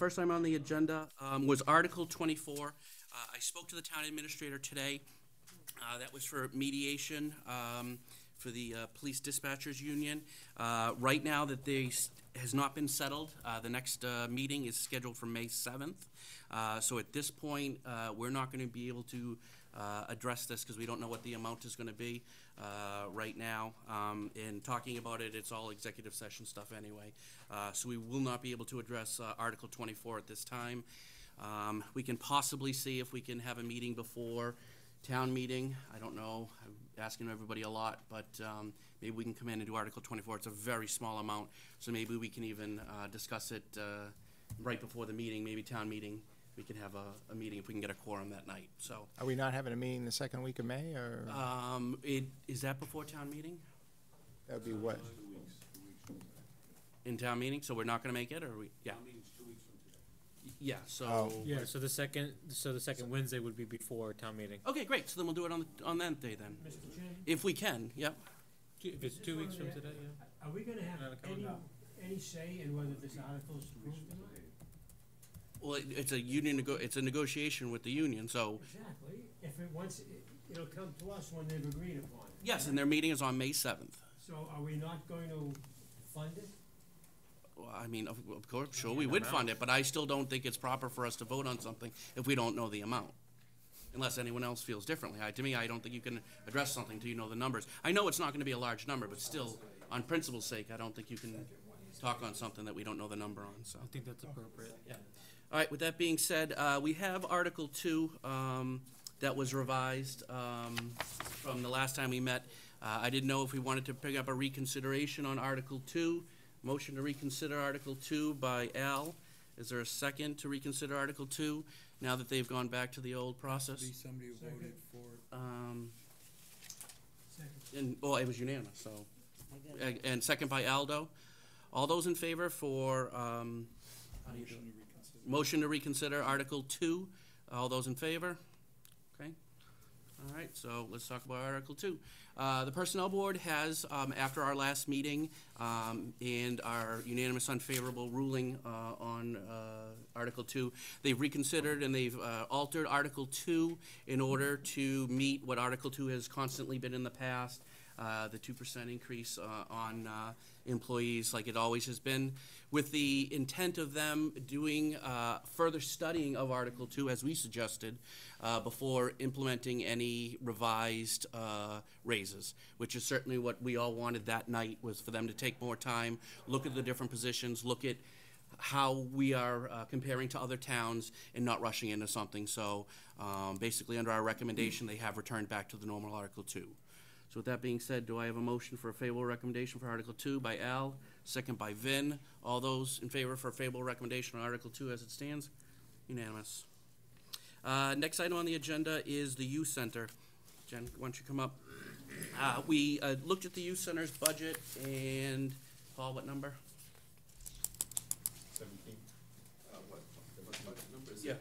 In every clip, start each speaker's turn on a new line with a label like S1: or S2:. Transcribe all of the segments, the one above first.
S1: first item on the agenda was Article 24. I spoke to the town administrator today. That was for mediation for the Police Dispatchers Union. Right now that has not been settled. The next meeting is scheduled for May 7th. So at this point, we're not going to be able to address this because we don't know what the amount is going to be right now. And talking about it, it's all executive session stuff anyway. So we will not be able to address Article 24 at this time. We can possibly see if we can have a meeting before town meeting. I don't know. I'm asking everybody a lot, but maybe we can come in and do Article 24. It's a very small amount, so maybe we can even discuss it right before the meeting, maybe town meeting. We can have a meeting if we can get a quorum that night. So,
S2: are we not having a meeting the second week of May, or?
S1: Is that before town meeting?
S2: That would be what?
S3: 2 weeks. 2 weeks from today.
S1: In town meeting, so we're not going to make it, or we? Yeah.
S3: Town meeting's 2 weeks from today.
S1: Yeah. So.
S2: Oh.
S4: Yeah. So the second Wednesday would be before town meeting.
S1: Okay, great. So then we'll do it on that day then,
S5: Mr. Chairman?
S1: if we can. Yep.
S4: If it's 2 weeks from today, yeah.
S5: Are we gonna have
S4: Not coming up.
S5: any say in whether this article is approved or not?
S1: Well, it's a union. It's a negotiation with the union. So.
S5: Exactly. If it'll come to us when they've agreed upon it.
S1: Yes, and their meeting is on May 7th.
S5: So are we not going to fund it?
S1: Well, I mean, of course, sure, we would fund it, but I still don't think it's proper for us to vote on something if we don't know the amount. Unless anyone else feels differently. To me, I don't think you can address something till you know the numbers. I know it's not gonna be a large number, but still, on principle's sake, I don't think you can talk on something that we don't know the number on, so.
S4: I think that's appropriate.
S1: Yeah. All right, with that being said, we have Article 2 that was revised from the last time we met. I didn't know if we wanted to pick up a reconsideration on Article 2. Motion to reconsider Article 2 by Al. Is there a second to reconsider Article 2 now that they've gone back to the old process?
S3: Somebody who voted for it.
S5: Second.
S1: It was unanimous, so. And second by Aldo. All those in favor for, how do you do it? Motion to reconsider Article 2. All those in favor? Okay. All right, so let's talk about Article 2. The Personnel Board has, after our last meeting and our unanimous unfavorable ruling on Article 2, they've reconsidered and they've altered Article 2 in order to meet what Article 2 has constantly been in the past, the 2% increase on employees like it always has been, with the intent of them doing further studying of Article 2, as we suggested, before implementing any revised raises, which is certainly what we all wanted that night, was for them to take more time, look at the different positions, look at how we are comparing to other towns and not rushing into something. So basically under our recommendation, they have returned back to the normal Article 2. So with that being said, do I have a motion for a favorable recommendation for Article 2 by Al, second by Vin? All those in favor for a favorable recommendation on Article 2 as it stands? Unanimous. Next item on the agenda is the youth center. Jen, why don't you come up? We looked at the youth center's budget, and Paul, what number?
S3: 17. What the budget number is?
S1: Yeah.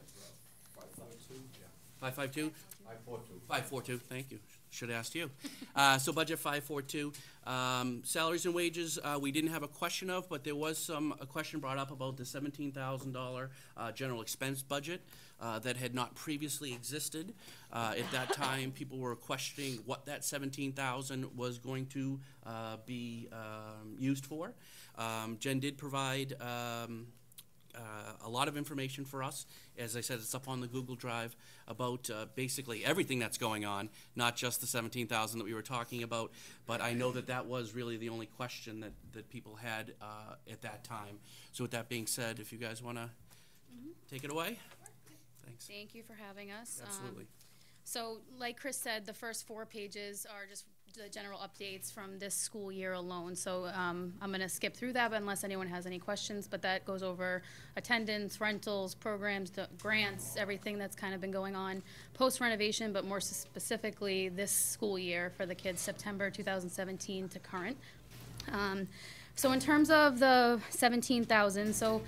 S3: 542? Yeah.
S1: 552?
S3: 542.
S1: 542, thank you. Should have asked you. So budget 542. Salaries and wages, we didn't have a question of, but there was a question brought up about the $17,000 general expense budget that had not previously existed. At that time, people were questioning what that $17,000 was going to be used for. Jen did provide a lot of information for us. As I said, it's up on the Google Drive about basically everything that's going on, not just the $17,000 that we were talking about, but I know that that was really the only question that people had at that time. So with that being said, if you guys want to take it away. Thanks.
S6: Thank you for having us.
S1: Absolutely.
S6: So like Chris said, the first 4 pages are just the general updates from this school year alone. So I'm going to skip through that, but unless anyone has any questions, but that goes over attendance, rentals, programs, the grants, everything that's kind of been going on post-renovation, but more specifically this school year for the kids, September 2017 to current. So in terms of the 17,000, so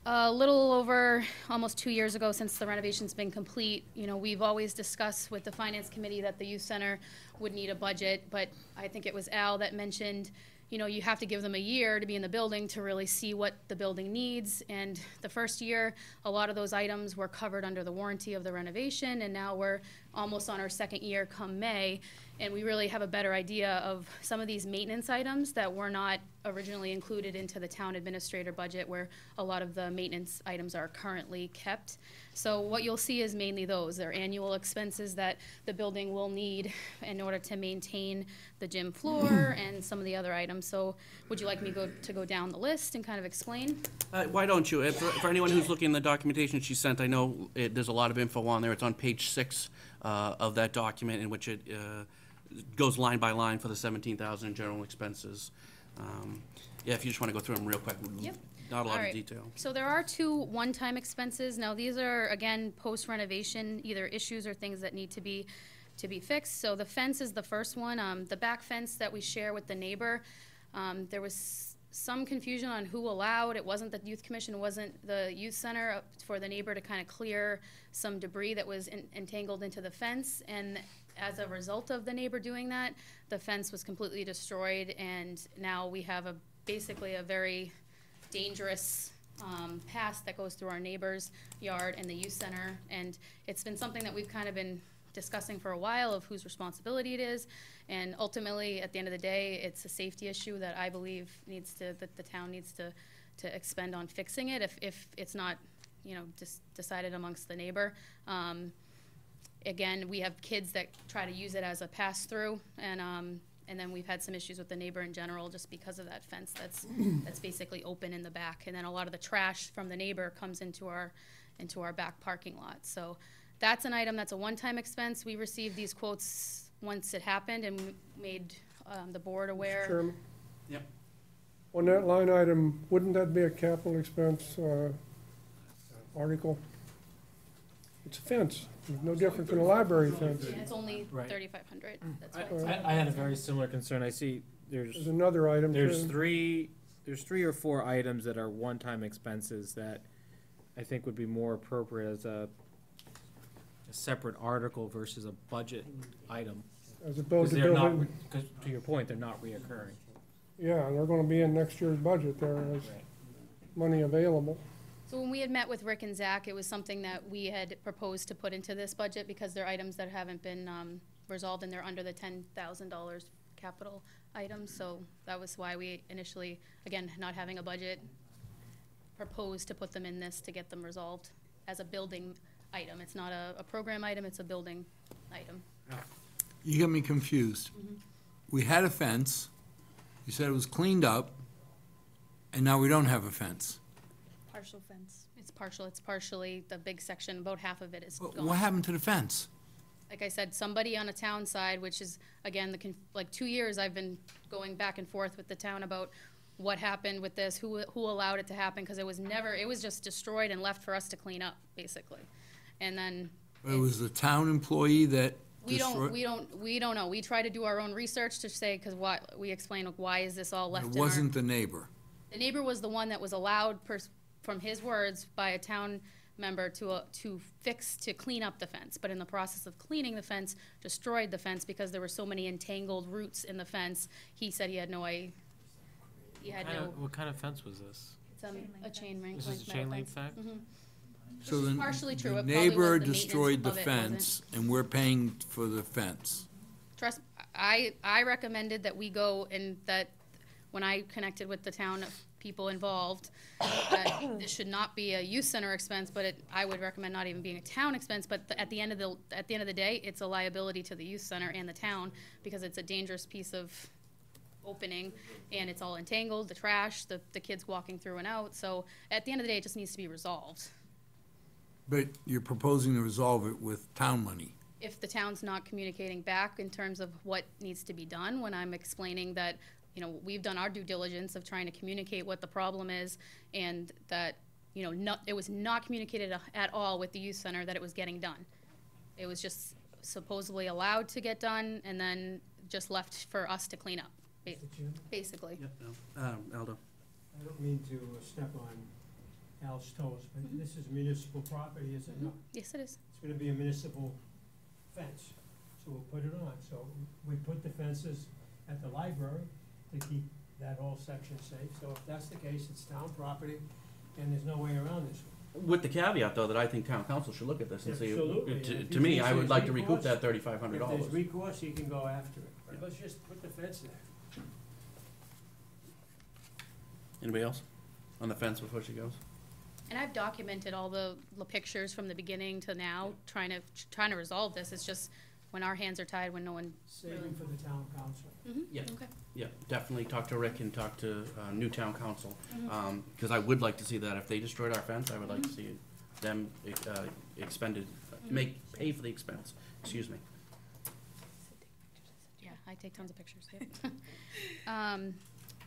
S6: a little over almost 2 years ago since the renovation's been complete, you know, we've always discussed with the finance committee that the youth center would need a budget, but I think it was Al that mentioned, you know, you have to give them a year to be in the building to really see what the building needs. And the first year, a lot of those items were covered under the warranty of the renovation, and now we're almost on our second year come May, and we really have a better idea of some of these maintenance items that were not originally included into the town administrator budget, where a lot of the maintenance items are currently kept. So what you'll see is mainly those. They're annual expenses that the building will need in order to maintain the gym floor and some of the other items. So would you like me to go down the list and kind of explain?
S1: Why don't you? For anyone who's looking at the documentation she sent, I know there's a lot of info on there. It's on page 6 of that document, in which it goes line by line for the 17,000 in general expenses. Yeah, if you just want to go through them real quick.
S6: Yep.
S1: Not a lot
S6: All
S1: of
S6: right.
S1: detail.
S6: So there are 2 one-time expenses. Now, these are, again, post-renovation, either issues or things that need to be fixed. So the fence is the first one. The back fence that we share with the neighbor, there was some confusion on who allowed. It wasn't the youth commission, it wasn't the youth center, for the neighbor to kind of clear some debris that was entangled into the fence. And as a result of the neighbor doing that, the fence was completely destroyed, and now we have basically a very dangerous path that goes through our neighbor's yard and the youth center. And it's been something that we've kind of been discussing for a while, of whose responsibility it is. And ultimately, at the end of the day, it's a safety issue that I believe that the town needs to expend on fixing it, if it's not, you know, just decided amongst the neighbor. Again, we have kids that try to use it as a pass-through, and then we've had some issues with the neighbor in general, just because of that fence that's basically open in the back. And then a lot of the trash from the neighbor comes into our back parking lot. So that's an item that's a one-time expense. We received these quotes once it happened, and made the board aware.
S7: Chairman,
S1: Yep.
S7: on that line item, wouldn't that be a capital expense article? It's a fence, it's no different than a library fence.
S6: And it's only
S4: Right.
S6: 3,500. That's why it's
S4: I had a very similar concern. I see
S7: There's another item
S4: there's
S7: too.
S4: three or four items that are one-time expenses that I think would be more appropriate as a separate article versus a budget item.
S7: As
S4: Because
S7: opposed to
S4: they're not,
S7: building,
S4: because to your point, they're not reoccurring.
S7: yeah, they're gonna be in next year's budget there as money available.
S6: So when we had met with Rick and Zach, it was something that we had proposed to put into this budget, because they're items that haven't been resolved, and they're under the $10,000 capital items. So that was why we initially, again, not having a budget, proposed to put them in this to get them resolved as a building item. It's not a program item, it's a building item.
S8: You got me confused. We had a fence, you said it was cleaned up, and now we don't have a fence.
S6: Partial fence. It's partially, the big section, about half of it is
S8: What
S6: gone.
S8: happened to the fence?
S6: Like I said, somebody on a town side, which is, again, like 2 years I've been going back and forth with the town about what happened with this, who allowed it to happen, because it was just destroyed and left for us to clean up, basically. And then
S8: It was the town employee that
S6: we
S8: destroyed?
S6: don't know. We try to do our own research to say, because we explain, why is this all left
S8: It
S6: in our.
S8: wasn't the neighbor.
S6: The neighbor was the one that was allowed, from his words, by a town member to clean up the fence. But in the process of cleaning the fence, destroyed the fence, because there were so many entangled roots in the fence. He said he had no idea.
S4: What kind of fence was this?
S6: It's a chain link.
S4: This is a
S6: metal
S4: chain link
S6: fence.
S4: fence?
S8: So
S6: Which is
S8: the
S6: partially true.
S8: the
S6: It probably was
S8: neighbor
S6: the maintenance
S8: destroyed the
S6: of it wasn't.
S8: fence, and we're paying for the fence.
S6: Trust, I recommended that we go, and that when I connected with the town people involved, that this should not be a youth center expense, but I would recommend not even being a town expense. But at the end of the day, it's a liability to the youth center and the town, because it's a dangerous piece of opening, and it's all entangled, the trash, the kids walking through and out. So at the end of the day, it just needs to be resolved.
S8: But you're proposing to resolve it with town money.
S6: If the town's not communicating back in terms of what needs to be done, when I'm explaining that, you know, we've done our due diligence of trying to communicate what the problem is, and that, you know, it was not communicated at all with the youth center that it was getting done. It was just supposedly allowed to get done, and then just left for us to clean up, basically.
S1: Yep, no. Aldo.
S5: I don't mean to step on Al's toes, but this is municipal property, is it not?
S6: Yes, it is.
S5: It's gonna be a municipal fence, so we'll put it on. So we put the fences at the library to keep that whole section safe. So if that's the case, it's town property, and there's no way around this.
S1: With the caveat, though, that I think town council should look at this and see,
S5: Absolutely, and if
S1: to
S5: he
S1: me,
S5: thinks
S1: I would
S5: there's
S1: like to recoup
S5: recourse-
S1: that $3,500.
S5: If there's recourse, he can go after it. But let's just put the fence there.
S1: Anybody else on the fence before she goes?
S6: And I've documented all the pictures from the beginning to now, trying to resolve this. It's just when our hands are tied, when no one.
S5: Saving for the town council.
S1: Yeah.
S6: Okay.
S1: Yeah, definitely talk to Rick and talk to new town council, because I would like to see that. If they destroyed our fence, I would like to see them expended, pay for the expense, excuse me.
S6: Yeah, I take tons of pictures, yeah.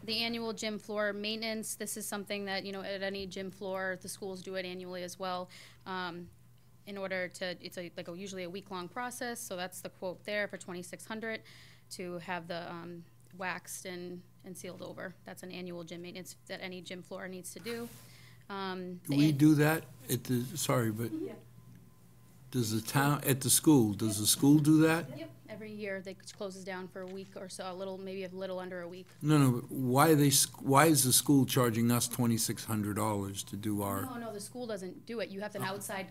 S6: The annual gym floor maintenance, this is something that, at any gym floor, the schools do it annually as well. In order to, it's usually a week-long process, so that's the quote there for $2,600 to have the waxed and sealed over. That's an annual gym maintenance that any gym floor needs to do.
S8: Do we do that at the, sorry, but does the town, at the school, does the school do that?
S6: Yep, every year they closes down for a week or so, maybe a little under a week.
S8: No, but why is the school charging us $2,600 to do our?
S6: No, the school doesn't do it. You have an outside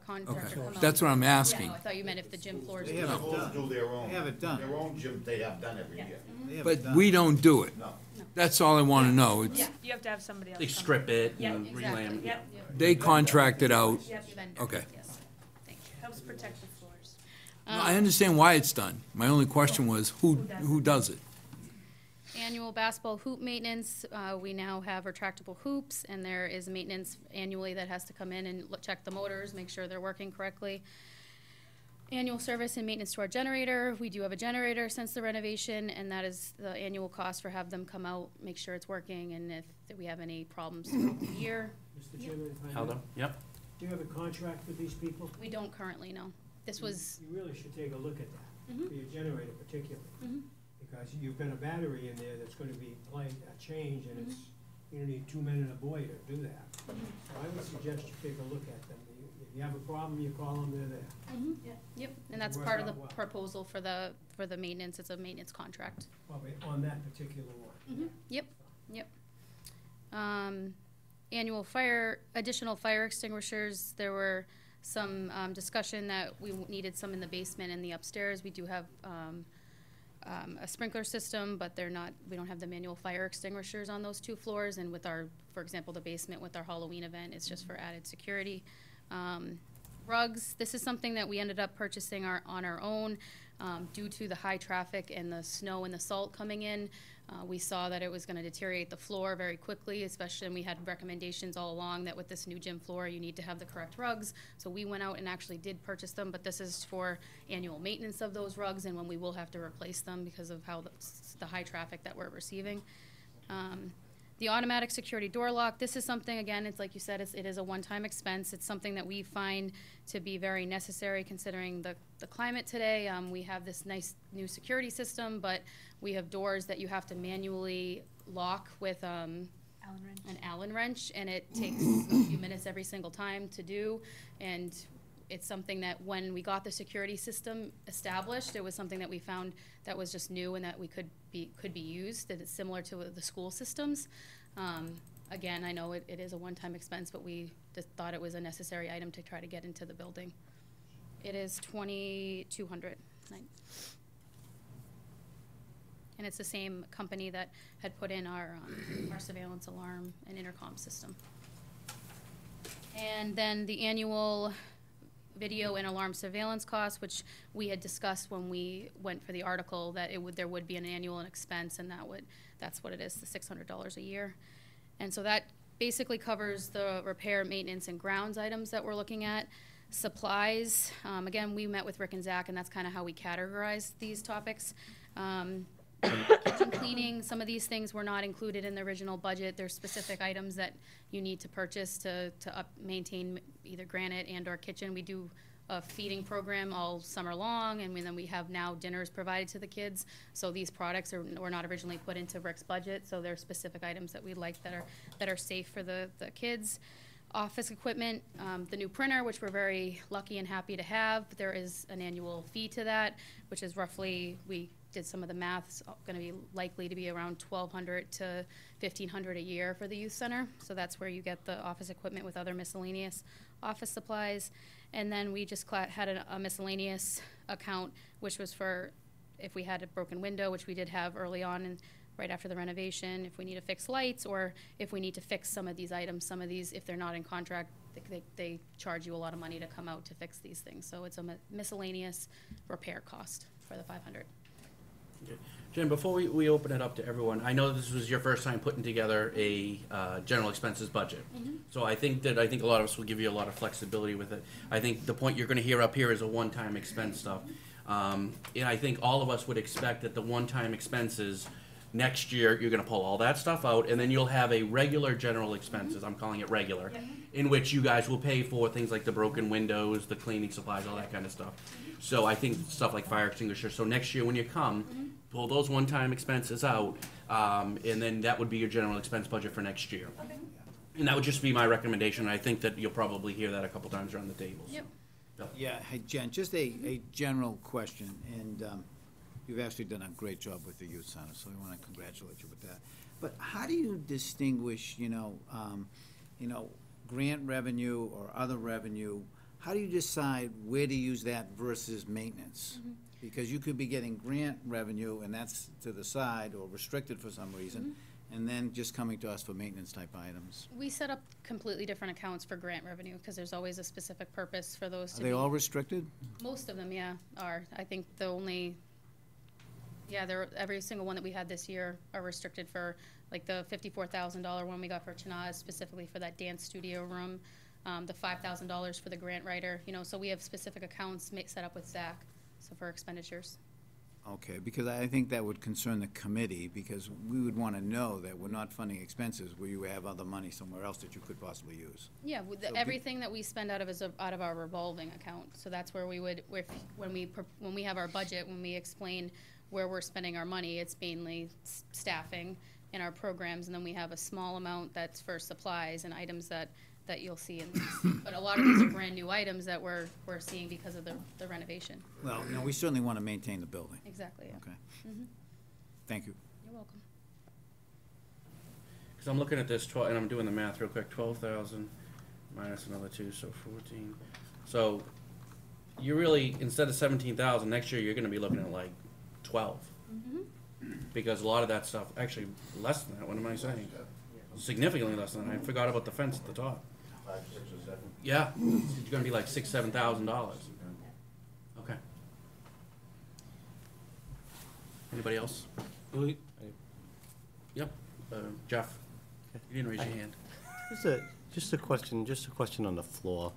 S6: contractor
S8: Okay,
S6: come out.
S8: that's what I'm
S6: Yeah,
S8: asking.
S6: no, I thought you meant if the gym floors.
S3: They
S6: do it.
S3: have schools do their own.
S2: They have it done.
S3: Their own gym they have done every year.
S2: They have it
S8: But
S2: done.
S8: we don't do it.
S3: No.
S8: That's all I want to know. It's,
S6: Yeah.
S9: You have to have somebody else.
S1: They
S9: come.
S1: strip it
S9: Yeah,
S1: and relay
S6: Exactly,
S1: them.
S9: Yep.
S8: they contract it out.
S9: Yep.
S6: Vendor,
S8: Okay.
S6: yes. Thank you.
S9: Helps protect the floors.
S8: No, I understand why it's done. My only question was, who does it?
S6: Annual basketball hoop maintenance, we now have retractable hoops, and there is maintenance annually that has to come in and check the motors, make sure they're working correctly. Annual service and maintenance to our generator, we do have a generator since the renovation, and that is the annual cost for have them come out, make sure it's working, and if we have any problems throughout the year.
S5: Mr. Chairman, if I may,
S1: Aldo? Yep.
S5: do you have a contract with these people?
S6: We don't currently know. This was,
S5: You really should take a look at that,
S6: Mhm.
S5: for your generator particularly.
S6: Mhm.
S5: Because you've got a battery in there that's gonna be playing a change, and it's, you need 2 men and a boy to do that. So I would suggest you take a look at them. If you have a problem, you call them, they're there.
S6: yep, and that's
S5: Work
S6: part of the
S5: out well.
S6: proposal for the maintenance, it's a maintenance contract.
S5: Probably on that particular one.
S6: Yep. Annual additional fire extinguishers, there were some, discussion that we needed some in the basement and the upstairs. We do have, a sprinkler system, but we don't have the manual fire extinguishers on those 2 floors, and with for example, the basement with our Halloween event, it's just for added security. Rugs, this is something that we ended up purchasing on our own, due to the high traffic and the snow and the salt coming in. We saw that it was gonna deteriorate the floor very quickly, especially, and we had recommendations all along that with this new gym floor, you need to have the correct rugs. So we went out and actually did purchase them, but this is for annual maintenance of those rugs and when we will have to replace them because of how the high traffic that we're receiving. The automatic security door lock, this is something, again, it's like you said, it is a one-time expense. It's something that we find to be very necessary considering the climate today. We have this nice new security system, but we have doors that you have to manually lock with
S9: Allen wrench.
S6: an Allen wrench, and it takes a few minutes every single time to do. And it's something that when we got the security system established, it was something that we found that was just new and that we could be used, that it's similar to the school systems. Again, I know it is a one-time expense, but we just thought it was a necessary item to try to get into the building. It is $2,200. And it's the same company that had put in our surveillance alarm and intercom system. And then the annual video and alarm surveillance costs, which we had discussed when we went for the article, that there would be an annual expense, and that's what it is, the $600 a year. And so that basically covers the repair, maintenance, and grounds items that we're looking at. Supplies, again, we met with Rick and Zach, and that's kind of how we categorize these topics. Kitchen cleaning, some of these things were not included in the original budget. There's specific items that you need to purchase to maintain either granite and or kitchen. We do a feeding program all summer long, and then we have now dinners provided to the kids. So these products were not originally put into Rick's budget, so they're specific items that we like that are safe for the kids. Office equipment, the new printer, which we're very lucky and happy to have, but there is an annual fee to that, which is roughly, we did some of the math, it's gonna be likely to be around $1,200 to $1,500 a year for the youth center. So that's where you get the office equipment with other miscellaneous office supplies. And then we just had a miscellaneous account, which was for if we had a broken window, which we did have early on and right after the renovation, if we need to fix lights, or if we need to fix some of these items. Some of these, if they're not in contract, they charge you a lot of money to come out to fix these things. So it's a miscellaneous repair cost for the $500.
S1: Okay. Jim, before we open it up to everyone, I know this was your first time putting together a general expenses budget. So I think a lot of us will give you a lot of flexibility with it. I think the point you're gonna hear up here is a one-time expense stuff. And I think all of us would expect that the one-time expenses, next year, you're gonna pull all that stuff out, and then you'll have a regular general expenses, I'm calling it regular, in which you guys will pay for things like the broken windows, the cleaning supplies, all that kind of stuff. So I think stuff like fire extinguisher, so next year when you come, pull those one-time expenses out, and then that would be your general expense budget for next year. And that would just be my recommendation, and I think that you'll probably hear that a couple times around the tables.
S6: Yep.
S10: Yeah, hey, Jen, just a general question, and you've actually done a great job with the youth center, so I want to congratulate you with that. But how do you distinguish, grant revenue or other revenue? How do you decide where to use that versus maintenance? Because you could be getting grant revenue, and that's to the side or restricted for some reason, and then just coming to us for maintenance type items.
S6: We set up completely different accounts for grant revenue, because there's always a specific purpose for those to
S10: Are
S6: be.
S10: they all restricted?
S6: Most of them, yeah, are. I think the only, every single one that we had this year are restricted for, like the $54,000 one we got for Chenaz, specifically for that dance studio room, the $5,000 for the grant writer, so we have specific accounts set up with Zach, so for expenditures.
S10: Okay, because I think that would concern the committee, because we would want to know that we're not funding expenses where you have other money somewhere else that you could possibly use.
S6: Yeah,
S10: So
S6: everything that we spend out of is out of our revolving account, so that's where we would, when we have our budget, when we explain where we're spending our money, it's mainly staffing in our programs, and then we have a small amount that's for supplies and items that you'll see in these. But a lot of these are brand-new items that we're seeing because of the renovation.
S10: Well, we certainly want to maintain the building.
S6: Exactly, yeah.
S10: Okay. Thank you.
S6: You're welcome.
S1: Because I'm looking at this, and I'm doing the math real quick, 12,000 minus another 2, so 14. So you really, instead of 17,000, next year you're gonna be looking at like 12. Because a lot of that stuff, actually less than that, what am I saying? Significantly less than that. I forgot about the fence at the top.
S3: 5, 6, or 7.
S1: Yeah, it's gonna be like $6,000, $7,000. Okay. Anybody else? Yep, Jeff, you didn't raise your hand.
S11: Just a question on the floor.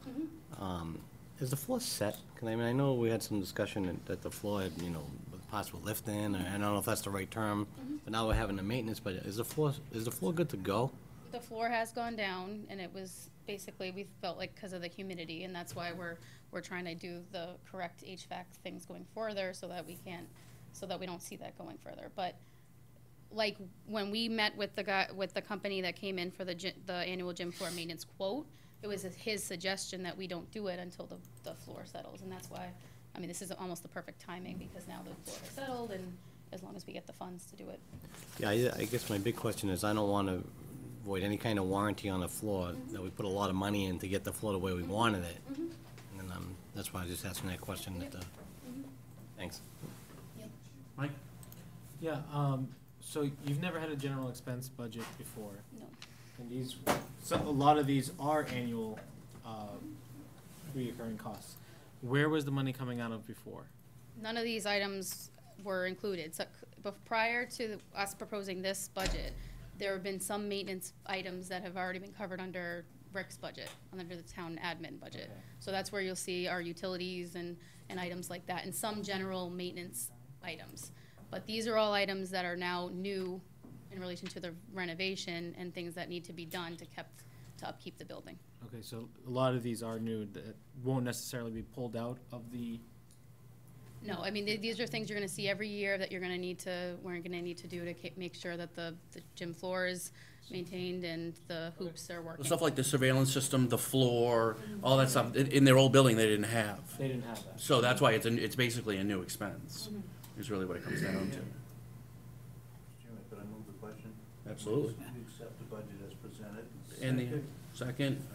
S11: Is the floor set? 'Cause I mean, I know we had some discussion that the floor had, with possible lifting, or I don't know if that's the right term, but now we're having the maintenance, but is the floor good to go?
S6: The floor has gone down, and it was basically, we felt like because of the humidity, and that's why we're trying to do the correct HVAC things going further, so that we don't see that going further. But like when we met with the company that came in for the annual gym floor maintenance quote, it was his suggestion that we don't do it until the floor settles, and that's why, this is almost the perfect timing, because now the floor has settled, and as long as we get the funds to do it.
S11: Yeah, I guess my big question is, I don't want to void any kind of warranty on the floor, that we put a lot of money in to get the floor the way we wanted it. And that's why I was just asking that question. Thanks.
S1: Mike?
S4: Yeah, so you've never had a general expense budget before?
S6: No.
S4: And a lot of these are annual, reoccurring costs. Where was the money coming out of before?
S6: None of these items were included. So, prior to us proposing this budget, there have been some maintenance items that have already been covered under Rick's budget, under the town admin budget.
S4: Okay.
S6: So that's where you'll see our utilities and items like that, and some general maintenance items. But these are all items that are now new in relation to the renovation and things that need to be done to upkeep the building.
S4: Okay, so a lot of these are new, that won't necessarily be pulled out of the.
S6: No, these are things you're gonna see every year that we're gonna need to do to make sure that the gym floor is maintained and the hoops are working.
S1: Stuff like the surveillance system, the floor, all that stuff, in their old building, they didn't have.
S4: They didn't have that.
S1: So that's why it's basically a new expense, is really what it comes down to.
S3: Mr. Chairman, could I move the question?
S1: Absolutely.
S3: We accept the budget as presented.
S1: And the second,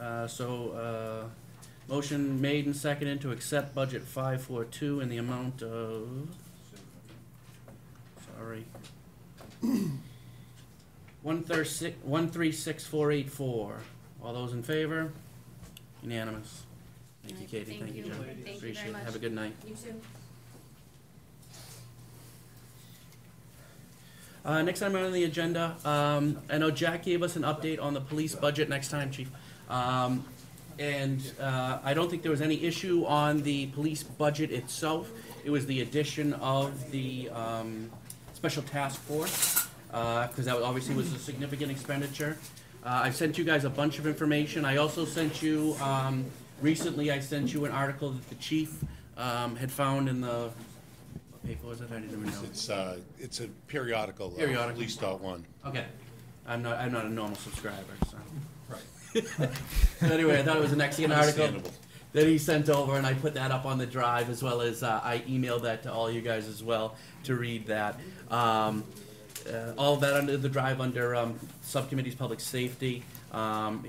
S1: motion made and seconded to accept budget 542 in the amount of, sorry, 136,484. All those in favor? Unanimous. Thank you, Katie. Thank you, Jen.
S6: Thank you very
S1: Appreciate it.
S6: much.
S1: Have a good night.
S6: You too.
S1: Next item on the agenda, I know Jack gave us an update on the police budget next time, Chief. And I don't think there was any issue on the police budget itself. It was the addition of the special task force, because that obviously was a significant expenditure. I sent you guys a bunch of information. I also sent you, recently I sent you an article that the chief had found in the, what paper was it? I didn't even know.
S12: It's a periodical.
S1: Periodical.
S12: Police.1.
S1: Okay. I'm not a normal subscriber, so.
S12: Right.
S1: So anyway, I thought it was an excellent article
S12: Understandable.
S1: that he sent over, and I put that up on the drive, as well as I emailed that to all you guys as well to read that. All of that under the drive under Subcommittee's Public Safety,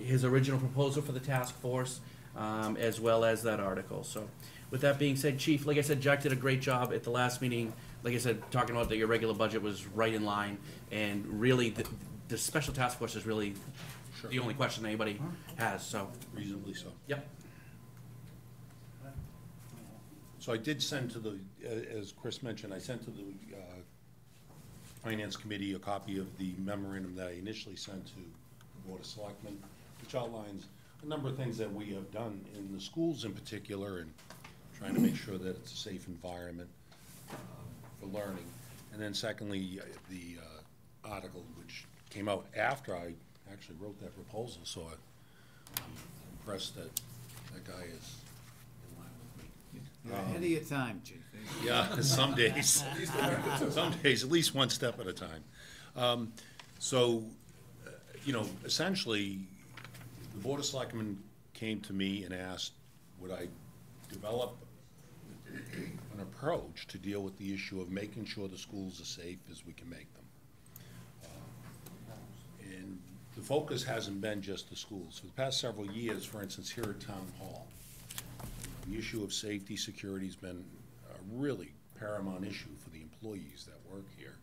S1: his original proposal for the task force, as well as that article. So with that being said, Chief, like I said, Jack did a great job at the last meeting. Like I said, talking about that your regular budget was right in line, and really the special task force is really the only question anybody has, so.
S12: Reasonably so.
S1: Yep.
S12: So I did send to the, as Chris mentioned, I sent to the Finance Committee a copy of the memorandum that I initially sent to the Board of Selectmen, which outlines a number of things that we have done in the schools in particular, and trying to make sure that it's a safe environment for learning. And then secondly, the article which came out after I actually wrote that proposal, so I'm impressed that that guy is in line with me.
S10: You're ahead of your time, Chief.
S12: Yeah, some days. Some days, at least one step at a time. Essentially, the Board of Selectmen came to me and asked, would I develop an approach to deal with the issue of making sure the schools are safe as we can make them. And the focus hasn't been just the schools. For the past several years, for instance, here at Town Hall, the issue of safety, security has been a really paramount issue for the employees that work here.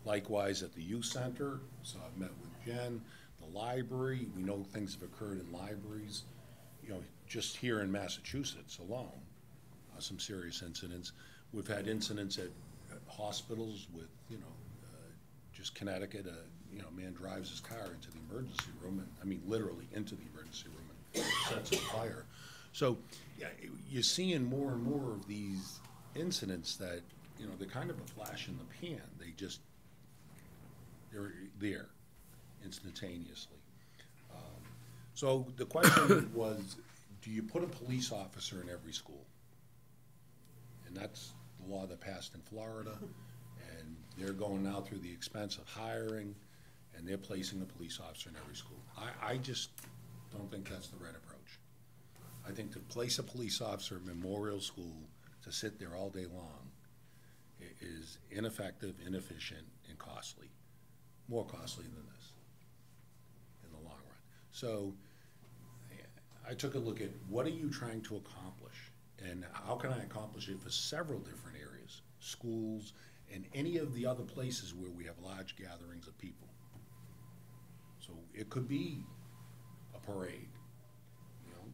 S12: Likewise, at the youth center, so I've met with Jen, the library, we know things have occurred in libraries. Just here in Massachusetts alone, some serious incidents. We've had incidents at hospitals with, just Connecticut, a man drives his car into the emergency room, and I mean literally into the emergency room, and sets on fire. So, yeah, you're seeing more and more of these incidents that, they're kind of a flash in the pan. They're there instantaneously. So the question was, do you put a police officer in every school? And that's the law that passed in Florida, and they're going now through the expense of hiring, and they're placing a police officer in every school. I just don't think that's the right approach. I think to place a police officer in Memorial School to sit there all day long is ineffective, inefficient, and costly. More costly than this in the long run. So I took a look at what are you trying to accomplish, and how can I accomplish it for several different areas, schools, and any of the other places where we have large gatherings of people. So it could be a parade.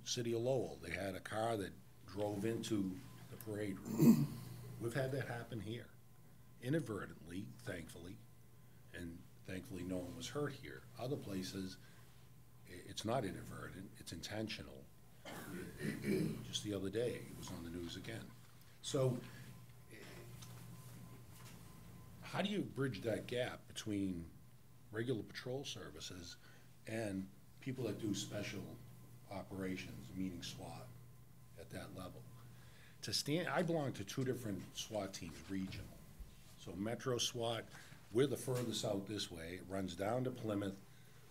S12: City of Lowell, they had a car that drove into the parade room. We've had that happen here, inadvertently, thankfully, and thankfully no one was hurt here. Other places, it's not inadvertent, it's intentional. Just the other day, it was on the news again. So how do you bridge that gap between regular patrol services and people that do special operations, meaning SWAT, at that level? I belong to two different SWAT teams, regional. So Metro SWAT, we're the furthest out this way. It runs down to Plymouth,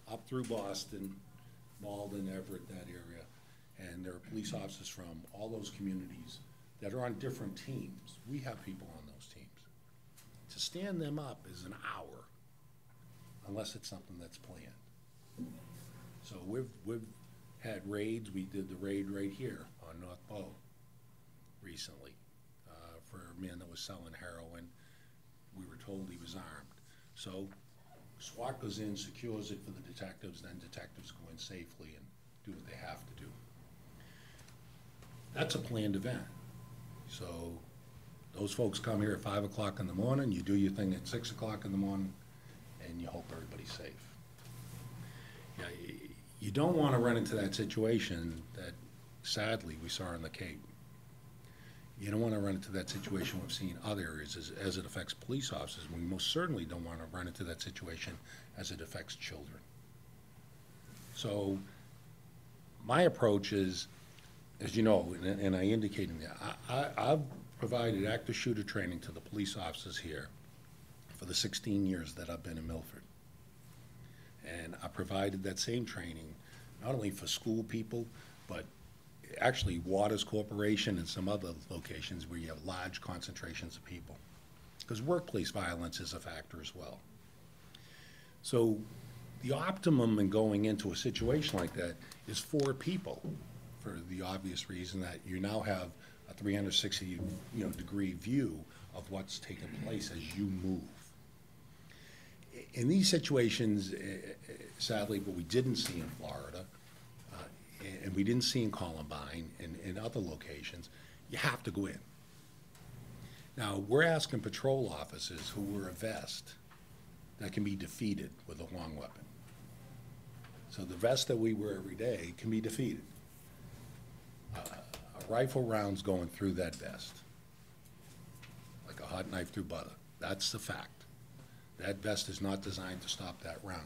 S12: up through Boston, Malden, Everett, that area. And there are police officers from all those communities that are on different teams. We have people on those teams. To stand them up is an hour, unless it's something that's planned. So we've had raids. We did the raid right here on North Bow recently for a man that was selling heroin. We were told he was armed. So SWAT goes in, secures it for the detectives, then detectives go in safely and do what they have to do. That's a planned event. So those folks come here at 5 o'clock in the morning, you do your thing at 6 o'clock in the morning, and you hope everybody's safe. Yeah, you don't want to run into that situation that sadly we saw in the Cape. You don't want to run into that situation we've seen in other areas as it affects police officers. We most certainly don't want to run into that situation as it affects children. So my approach is, as you know, and I indicated that, I've provided active shooter training to the police officers here for the 16 years that I've been in Milford. And I provided that same training not only for school people, but actually Waters Corporation and some other locations where you have large concentrations of people. Because workplace violence is a factor as well. So the optimum in going into a situation like that is 4 people, for the obvious reason that you now have a 360 degree view of what's taking place as you move. In these situations, sadly, what we didn't see in Florida, and we didn't see in Columbine and in other locations, you have to go in. Now, we're asking patrol officers who wear a vest that can be defeated with a long weapon. So the vest that we wear every day can be defeated. A rifle round's going through that vest, like a hot knife through butter. That's the fact. That vest is not designed to stop that round.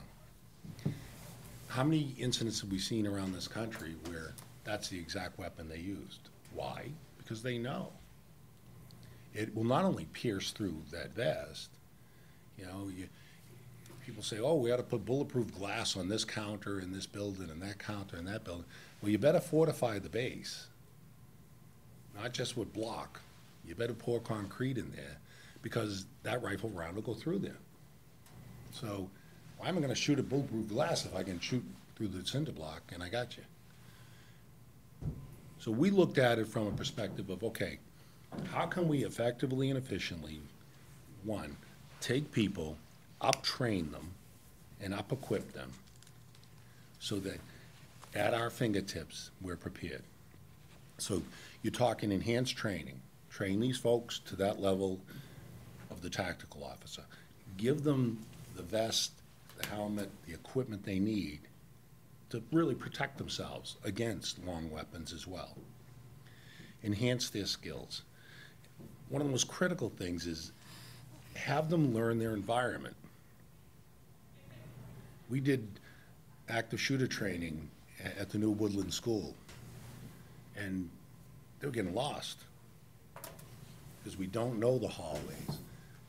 S12: How many incidents have we seen around this country where that's the exact weapon they used? Why? Because they know. It will not only pierce through that vest, people say, oh, we ought to put bulletproof glass on this counter in this building and that counter in that building. Well, you better fortify the base, not just with block. You better pour concrete in there because that rifle round will go through there. So why am I going to shoot at bulletproof glass if I can shoot through the cinder block and I got you? So we looked at it from a perspective of, okay, how can we effectively and efficiently, one, take people, up-train them, and up-equip them so that at our fingertips, we're prepared. So you're talking enhanced training. Train these folks to that level of the tactical officer. Give them the vest, the helmet, the equipment they need to really protect themselves against long weapons as well. Enhance their skills. One of the most critical things is have them learn their environment. We did active shooter training at the New Woodland School, and they were getting lost because we don't know the hallways.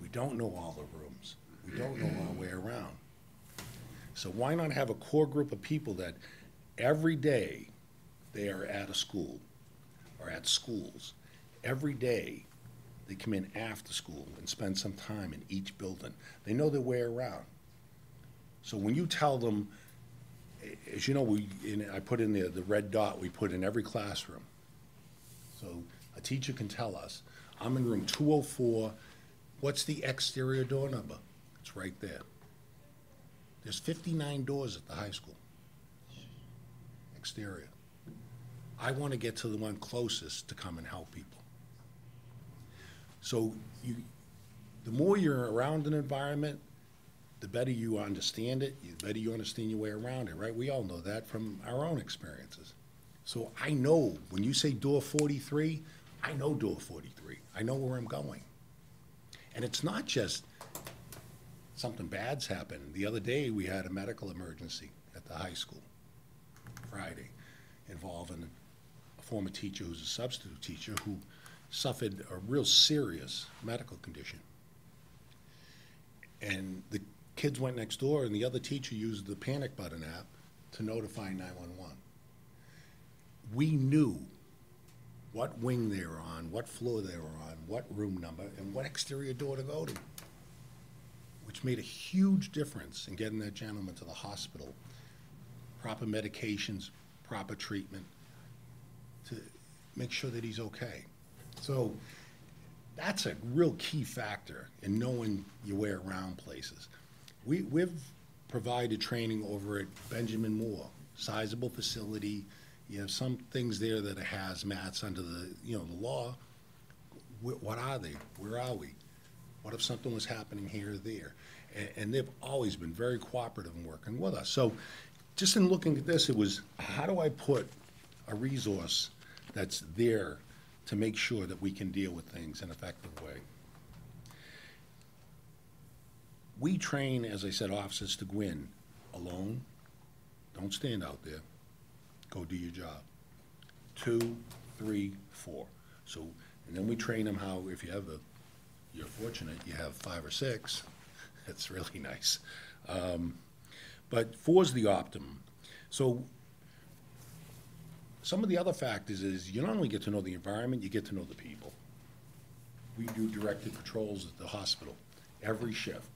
S12: We don't know all the rooms. We don't know our way around. So why not have a core group of people that every day they are at a school or at schools. Every day they come in after school and spend some time in each building. They know their way around. So when you tell them, as you know, I put in there the red dot we put in every classroom. So a teacher can tell us, I'm in room 204, what's the exterior door number? It's right there. There's 59 doors at the high school, exterior. I want to get to the one closest to come and help people. So the more you're around an environment, the better you understand it, the better you understand your way around it, right? We all know that from our own experiences. So I know, when you say door 43, I know door 43. I know where I'm going. And it's not just something bad's happened. The other day, we had a medical emergency at the high school, Friday, involving a former teacher who's a substitute teacher who suffered a real serious medical condition. And the kids went next door, and the other teacher used the panic button app to notify 911. We knew what wing they were on, what floor they were on, what room number, and what exterior door to go to, which made a huge difference in getting that gentleman to the hospital. Proper medications, proper treatment, to make sure that he's okay. So that's a real key factor in knowing your way around places. We've provided training over at Benjamin Moore, sizable facility. You have some things there that are hazmats under the, the law. What are they? Where are we? What if something was happening here or there? And they've always been very cooperative in working with us. So just in looking at this, it was, how do I put a resource that's there to make sure that we can deal with things in an effective way? We train, as I said, officers to go in alone. Don't stand out there. Go do your job. 2, 3, 4. So, and then we train them how, if you have you're fortunate, you have 5 or 6. That's really nice. But 4 is the optimum. So some of the other factors is you not only get to know the environment, you get to know the people. We do directed patrols at the hospital. Every shift,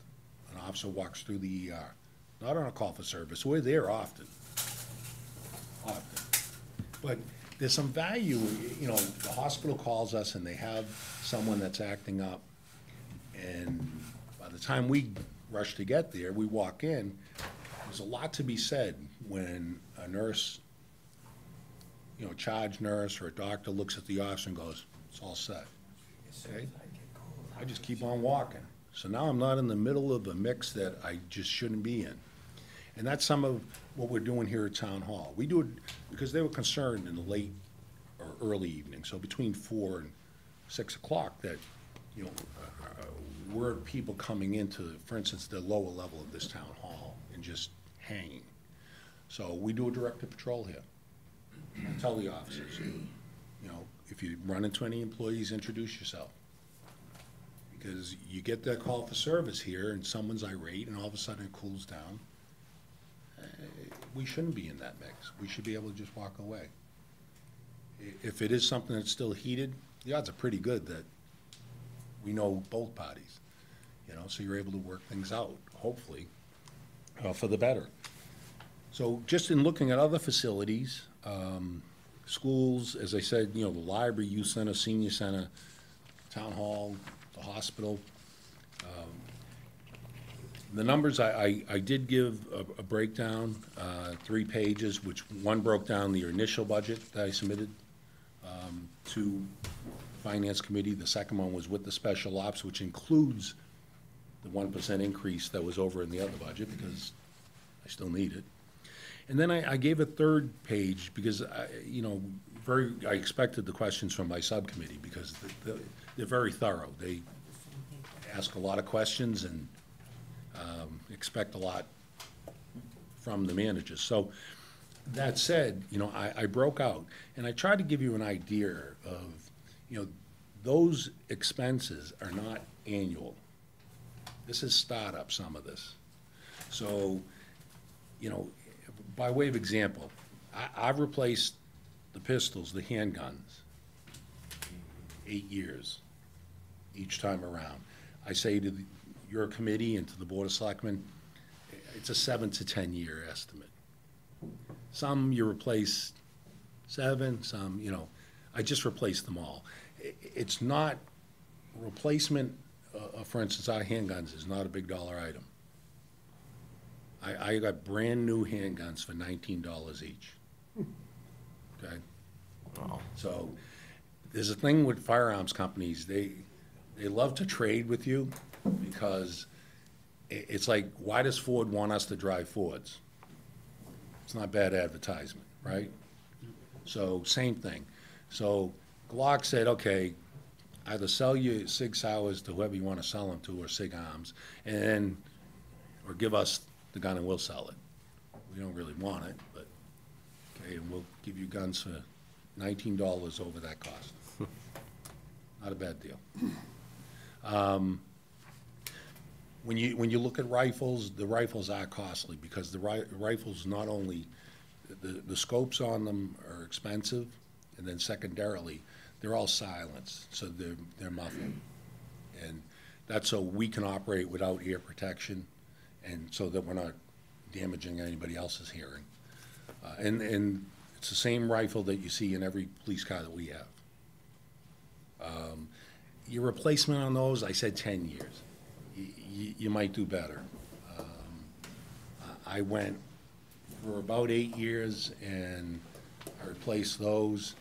S12: an officer walks through the ER, not on a call for service. We're there often. But there's some value, the hospital calls us and they have someone that's acting up. And by the time we rush to get there, we walk in, there's a lot to be said when a nurse, charge nurse or a doctor looks at the officer and goes, it's all set. Okay? I just keep on walking. So now I'm not in the middle of a mix that I just shouldn't be in. And that's some of what we're doing here at Town Hall. We do it because they were concerned in the late or early evening, so between 4 and 6 o'clock, that, were people coming into, for instance, the lower level of this Town Hall and just hanging. So we do a directed patrol here. I tell the officers, if you run into any employees, introduce yourself. Because you get that call for service here and someone's irate and all of a sudden it cools down. We shouldn't be in that mix. We should be able to just walk away. If it is something that's still heated, the odds are pretty good that we know both parties, so you're able to work things out, hopefully, for the better. So just in looking at other facilities, schools, as I said, the library, youth center, senior center, town hall, the hospital. The numbers, I did give a breakdown, 3 pages, which one broke down the initial budget that I submitted to Finance Committee. The second one was with the special ops, which includes the 1% increase that was over in the other budget, because I still need it. And then I gave a third page because, I expected the questions from my subcommittee because they're very thorough. They ask a lot of questions and expect a lot from the managers. So that said, I broke out and I tried to give you an idea of, those expenses are not annual. This is startup, some of this. So, by way of example, I've replaced the pistols, the handguns, 8 years each time around. I say to your committee and to the Board of Selectmen, it's a 7 to 10 year estimate. Some you replace 7, some, I just replaced them all. It's not, replacement, for instance, our handguns is not a big dollar item. I got brand new handguns for $19 each. Okay?
S11: Wow.
S12: So there's a thing with firearms companies, they love to trade with you because it's like, why does Ford want us to drive Fords? It's not bad advertisement, right? So same thing. So Glock said, okay, either sell you Sig Sauers to whoever you want to sell them to, or Sig Arms, or give us the gun and we'll sell it. We don't really want it, but okay, and we'll give you guns for $19 over that cost. Not a bad deal. when you look at rifles, the rifles are costly, because the rifles, not only, the scopes on them are expensive, and then secondarily, they're all silenced, so they're muffled. And that's so we can operate without ear protection, and so that we're not damaging anybody else's hearing. And it's the same rifle that you see in every police car that we have. Your replacement on those, I said 10 years. You might do better. I went for about 8 years, and I replaced those.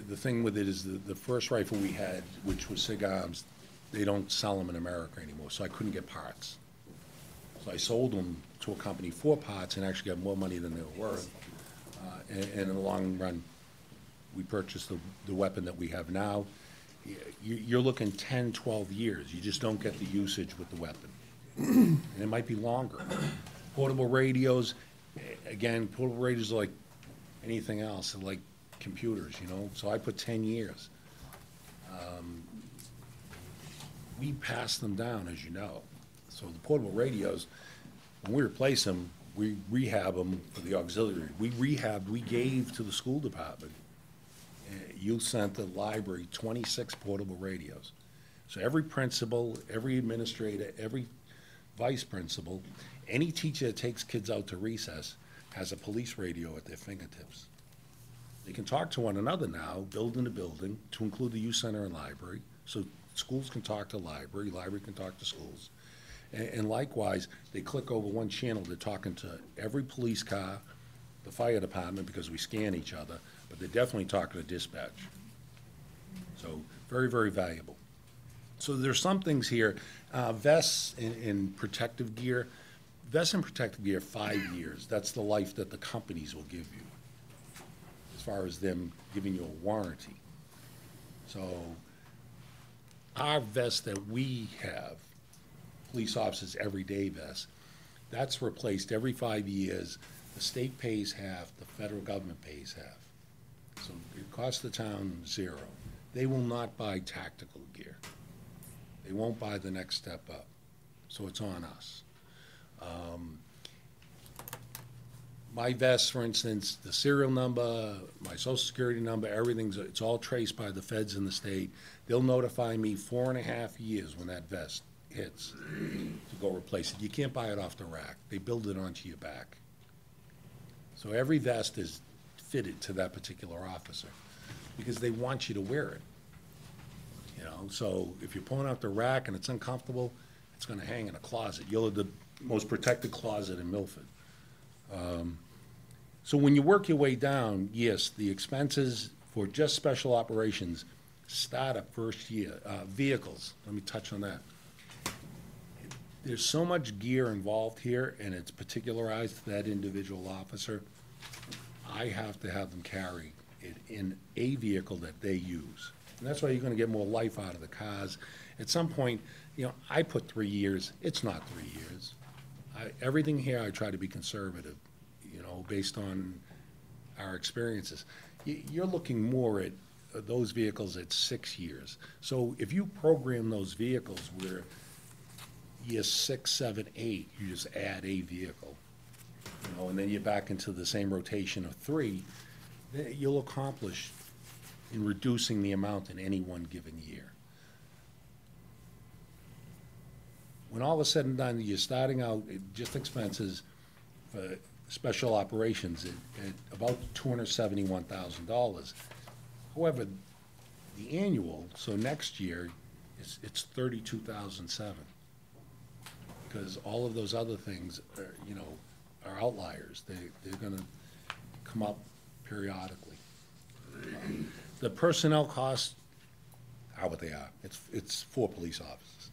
S12: The thing with it is the first rifle we had, which was SIG Arms, they don't sell them in America anymore, so I couldn't get parts. So I sold them to a company for parts and actually got more money than they were worth. And in the long run, we purchased the weapon that we have now. You're looking 10, 12 years. You just don't get the usage with the weapon. And it might be longer. Portable radios, again, portable radios are like anything else, they're like computers, you know? So I put 10 years. We pass them down, as you know. So the portable radios, when we replace them, we rehab them for the auxiliary. We gave to the school department, youth center, library, 26 portable radios. So every principal, every administrator, every vice principal, any teacher that takes kids out to recess has a police radio at their fingertips. They can talk to one another now, building to building, to include the youth center and library, so schools can talk to library can talk to schools. And likewise, they click over one channel, they're talking to every police car, the fire department, because we scan each other, but they're definitely talking to dispatch. So, very, very valuable. So there's some things here, vests and protective gear. Vests and protective gear, 5 years. That's the life that the companies will give you, as far as them giving you a warranty. So our vest that we have, police officers' everyday vest, that's replaced every 5 years. The state pays half, the federal government pays half. So it costs the town zero. They will not buy tactical gear. They won't buy the next step up. So it's on us. My vest, for instance, the serial number, my social security number, it's all traced by the feds in the state. They'll notify me 4.5 years when that vest hits to go replace it. You can't buy it off the rack. They build it onto your back. So every vest is fitted to that particular officer because they want you to wear it. You know, so if you're pulling out the rack and it's uncomfortable, it's going to hang in a closet. You'll have the most protected closet in Milford. So when you work your way down, yes, the expenses for just special operations start at first year. Vehicles, let me touch on that. There's so much gear involved here, and it's particularized to that individual officer. I have to have them carry it in a vehicle that they use. And that's why you're gonna get more life out of the cars. At some point, you know, I put 3 years, it's not 3 years. Everything here, I try to be conservative, you know, based on our experiences. You're looking more at those vehicles at 6 years. So if you program those vehicles where year 6, 7, 8, you just add a vehicle, you know, and then you're back into the same rotation of 3, then you'll accomplish in reducing the amount in any one given year. When all is said and done, you're starting out at just expenses for special operations at about $271,000. However, the annual, so next year, it's $32,007. Because all of those other things are, you know, are outliers. They're gonna come up periodically. The personnel costs are what they are. It's 4 police officers.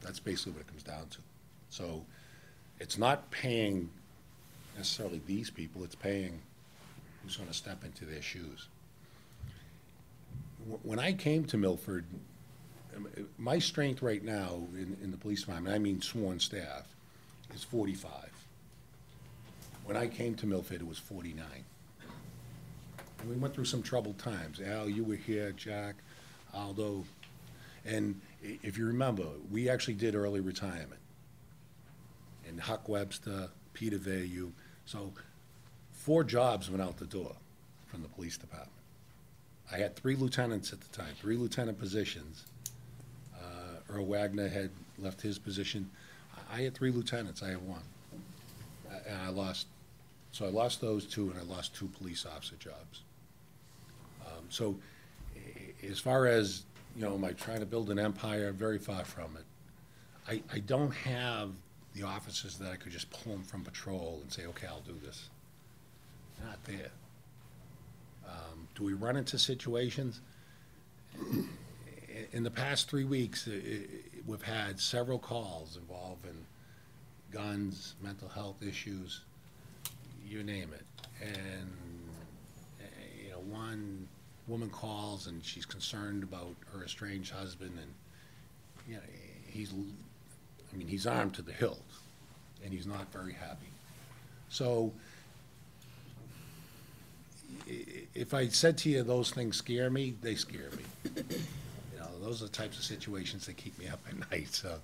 S12: That's basically what it comes down to. So it's not paying necessarily these people, it's paying who's gonna step into their shoes. When I came to Milford, my strength right now in the police department, I mean sworn staff, is 45. When I came to Milford, it was 49. And we went through some troubled times. Al, you were here, Jack, Aldo. And if you remember, we actually did early retirement. And Huck Webster, Peter Vayu, so 4 jobs went out the door from the police department. I had 3 lieutenants at the time, 3 lieutenant positions. Earl Wagner had left his position. I had 3 lieutenants, I had 1. And I lost those 2, and I lost 2 police officer jobs. So as far as, am I trying to build an empire? Very far from it. I don't have the officers that I could just pull them from patrol and say, okay, I'll do this. They're not there. Do we run into situations? In the past 3 weeks, we've had several calls involving guns, mental health issues, you name it. And, one woman calls and she's concerned about her estranged husband, and, he's armed to the hilt, and he's not very happy. So, if I said to you those things scare me, they scare me. Those are the types of situations that keep me up at night. So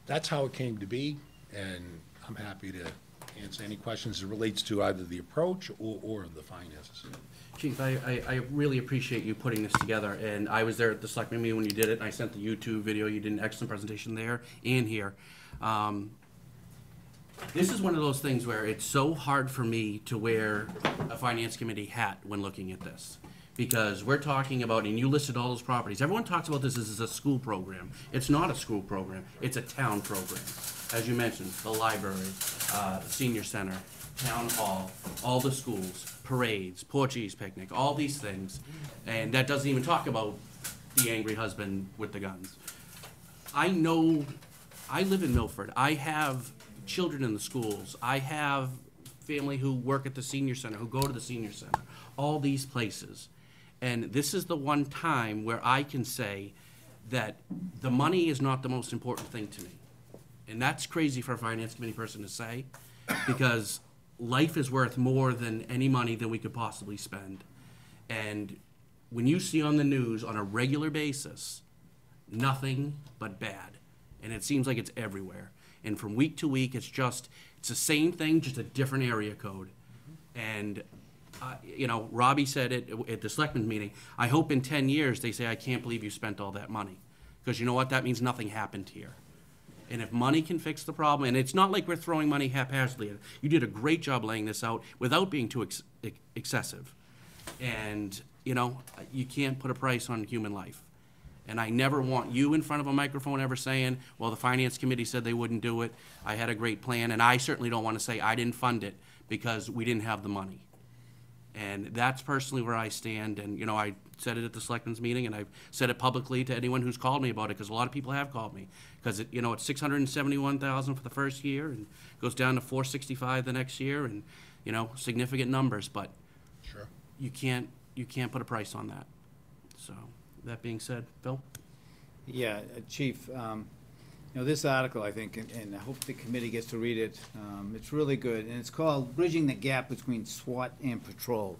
S12: that's how it came to be, and I'm happy to answer any questions that relates to either the approach or the finances.
S1: Chief, I really appreciate you putting this together, and I was there at the selectmen meeting when you did it, and I sent the YouTube video. You did an excellent presentation there and here. This is one of those things where it's so hard for me to wear a finance committee hat when looking at this. Because we're talking about, and you listed all those properties, everyone talks about this as a school program. It's not a school program, it's a town program. As you mentioned, the library, the senior center, town hall, all the schools, parades, Portuguese picnic, all these things. And that doesn't even talk about the angry husband with the guns. I know, I live in Milford, I have children in the schools, I have family who work at the senior center, who go to the senior center, all these places. And this is the one time where I can say that the money is not the most important thing to me. And that's crazy for a finance committee person to say, because life is worth more than any money that we could possibly spend. And when you see on the news on a regular basis, nothing but bad. And it seems like it's everywhere. And from week to week, it's the same thing, just a different area code. And Robbie said it at the selectmen's meeting, I hope in 10 years they say, I can't believe you spent all that money. Because you know what? That means nothing happened here. And if money can fix the problem, and it's not like we're throwing money haphazardly. You did a great job laying this out without being too excessive. And, you can't put a price on human life. And I never want you in front of a microphone ever saying, well, the finance committee said they wouldn't do it. I had a great plan. And I certainly don't want to say I didn't fund it because we didn't have the money. And that's personally where I stand. And, I said it at the selectmen's meeting, and I've said it publicly to anyone who's called me about it, because a lot of people have called me. Because, it's $671,000 for the first year, and goes down to $465 the next year, and, significant numbers. But
S12: Sure.
S1: you can't put a price on that. So, that being said, Phil?
S10: Yeah, Chief, this article, I think, and I hope the committee gets to read it, it's really good, and it's called Bridging the Gap Between SWAT and Patrol.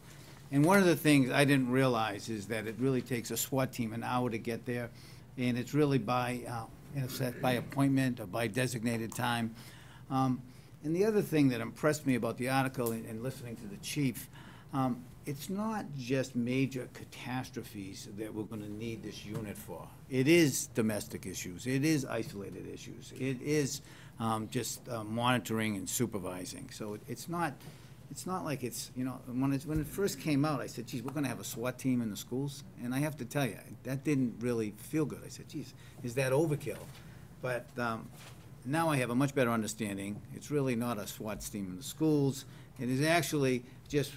S10: And one of the things I didn't realize is that it really takes a SWAT team an hour to get there, and it's really by appointment or by designated time. And the other thing that impressed me about the article and listening to the chief, it's not just major catastrophes that we're going to need this unit for. It is domestic issues. It is isolated issues. It is just monitoring and supervising. So it's not like it's, when it first came out, I said, geez, we're going to have a SWAT team in the schools? And I have to tell you, that didn't really feel good. I said, geez, is that overkill? But now I have a much better understanding. It's really not a SWAT team in the schools. It is actually just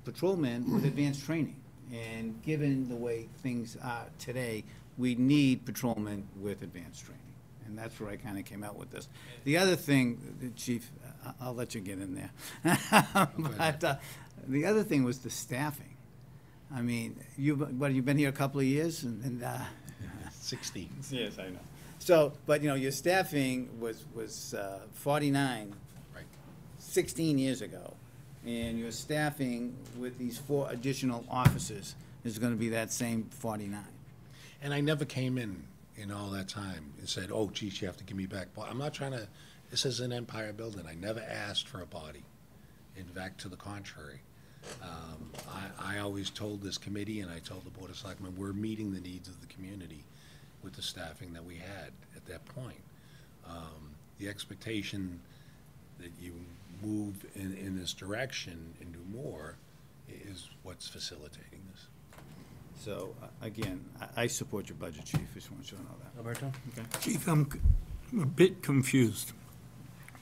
S10: patrolmen with advanced training. And given the way things are today, we need patrolmen with advanced training. And that's where I kind of came out with this. The other thing, Chief, I'll let you get in there. But the other thing was the staffing. I mean, you've been here a couple of years? and
S12: 16.
S10: Yes, I know. So, but your staffing was 49
S12: Right.
S10: 16 years ago. And your staffing with these 4 additional officers is gonna be that same 49.
S12: And I never came in all that time and said, oh, geez, you have to give me back. I'm not trying to, this is an Empire building. I never asked for a body. In fact, to the contrary. I always told this committee and I told the Board of Selectmen, we're meeting the needs of the community with the staffing that we had at that point. The expectation that you move in this direction and do more is what's facilitating this.
S10: So, again, I support your budget, Chief, just want you to know that.
S4: Alberto? Okay.
S8: Chief, I'm a bit confused.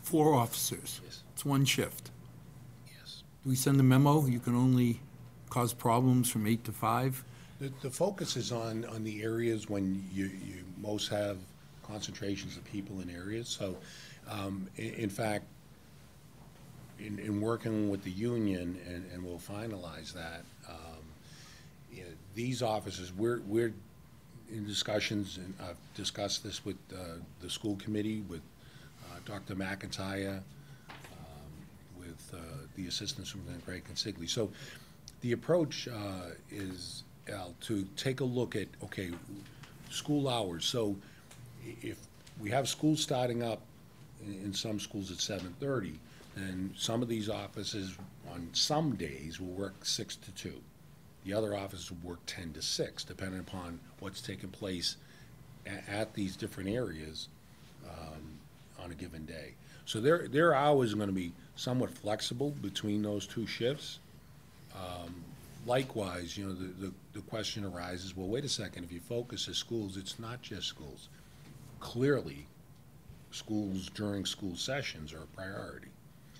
S8: 4 officers.
S12: Yes.
S8: It's 1 shift.
S12: Yes.
S8: Do we send a memo? You can only cause problems from 8 to 5?
S12: The focus is on the areas when you most have concentrations of people in areas. So, in fact, in working with the union, and we'll finalize that, you know, these officers, we're in discussions, and I've discussed this with the school committee, with Dr. McIntyre, with the Assistant Superintendent Greg Consigli. So the approach is, Al, to take a look at, okay, school hours. So if we have school starting up in some schools at 7:30, and some of these offices on some days will work 6 to 2. The other offices will work 10 to 6, depending upon what's taking place at these different areas on a given day. So their hours are going to be somewhat flexible between those 2 shifts. Likewise, you know, the question arises, well, wait a second, if you focus as schools, it's not just schools. Clearly, schools during school sessions are a priority.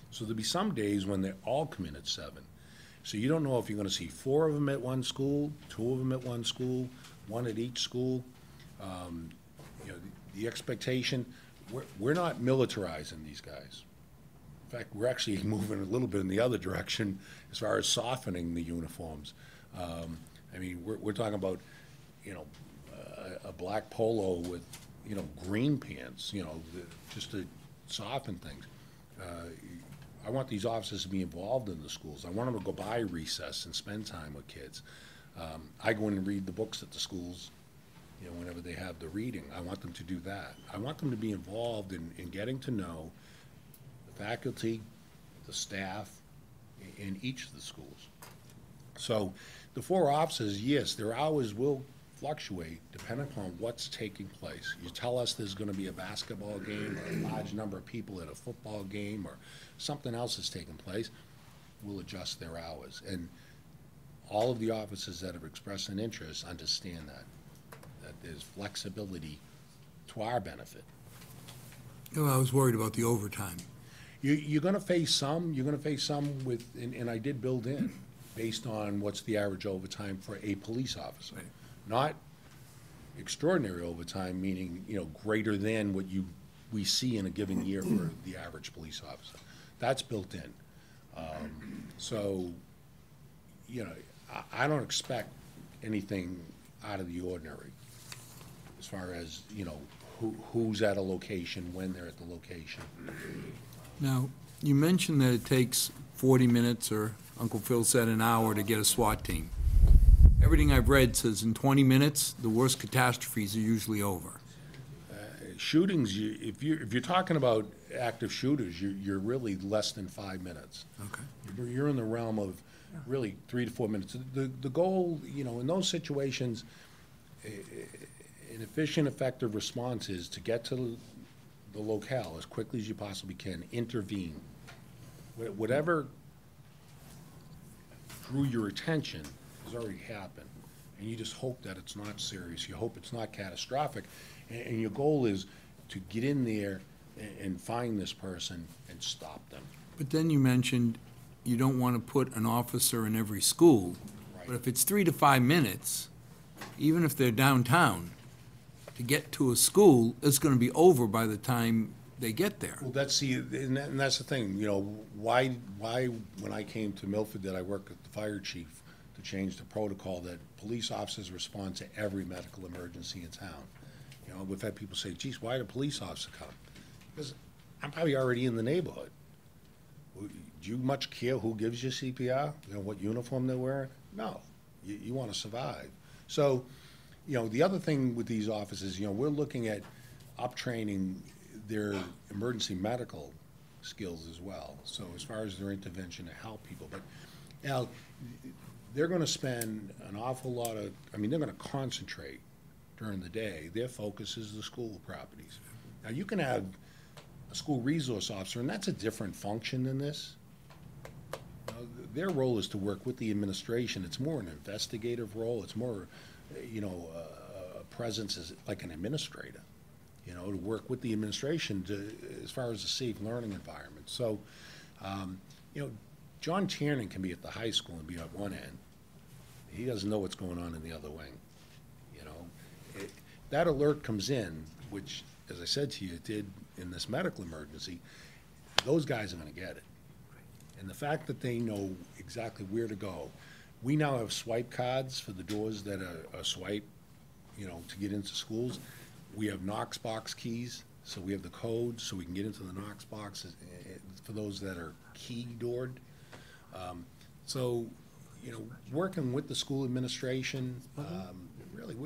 S12: So there'll be some days when they all come in at 7. So you don't know if you're gonna see 4 of them at one school, 2 of them at one school, 1 at each school. You know, the expectation, we're not militarizing these guys. In fact, we're actually moving a little bit in the other direction as far as softening the uniforms. I mean, we're talking about, you know, a black polo with, you know, green pants, you know, just to soften things. I want these officers to be involved in the schools. I want them to go by recess and spend time with kids. I go in and read the books at the schools, you know, whenever they have the reading. I want them to do that. I want them to be involved in getting to know the faculty, the staff in each of the schools. So the 4 officers, yes, their hours will fluctuate depending upon what's taking place. You tell us there's going to be a basketball game or a large number of people at a football game or something else is taking place, we'll adjust their hours. And all of the officers that have expressed an interest understand that there's flexibility to our benefit.
S8: You know, I was worried about the overtime.
S12: You're going to face some with, and I did build in, based on what's the average overtime for a police officer.
S8: Right.
S12: Not extraordinary overtime, meaning, you know, greater than what we see in a given year for the average police officer. That's built in. So, you know, I don't expect anything out of the ordinary as far as, you know, who's at a location, when they're at the location.
S8: Now, you mentioned that it takes 40 minutes, or Uncle Phil said an hour, to get a SWAT team. Everything I've read says in 20 minutes, the worst catastrophes are usually over.
S12: Shootings, if you're talking about active shooters, you're really less than 5 minutes.
S8: Okay.
S12: You're in the realm of really 3 to 4 minutes. The goal, you know, in those situations, an efficient, effective response is to get to the locale as quickly as you possibly can, intervene. Whatever drew your attention has already happened, and you just hope that it's not serious. You hope it's not catastrophic, and your goal is to get in there and find this person and stop them.
S8: But then you mentioned you don't want to put an officer in every school.
S12: Right.
S8: But if it's 3 to 5 minutes, even if they're downtown, to get to a school, it's going to be over by the time they get there.
S12: Well, that's the thing, you know, why when I came to Milford did I work with the fire chief to change the protocol that police officers respond to every medical emergency in town. You know, we've had people say, geez, why did a police officer come? Because I'm probably already in the neighborhood. Do you much care who gives you CPR? You know, what uniform they're wearing? No. You want to survive. So, the other thing with these offices, we're looking at uptraining their emergency medical skills as well. So as far as their intervention to help people. But, Al, they're going to spend an awful lot of, they're going to concentrate during the day. Their focus is the school properties. Now, you can have a school resource officer, and that's a different function than this. Their role is to work with the administration. It's more an investigative role. It's more, a presence as like an administrator, to work with the administration as far as a safe learning environment. So, John Tiernan can be at the high school and be at one end. He doesn't know what's going on in the other wing. That alert comes in, which, as I said to you, it did in this medical emergency. Those guys are going to get it. And the fact that they know exactly where to go. We now have swipe cards for the doors that are swipe, to get into schools. We have Knox box keys, so we have the code, so we can get into the Knox boxes for those that are key doored. So, working with the school administration, really,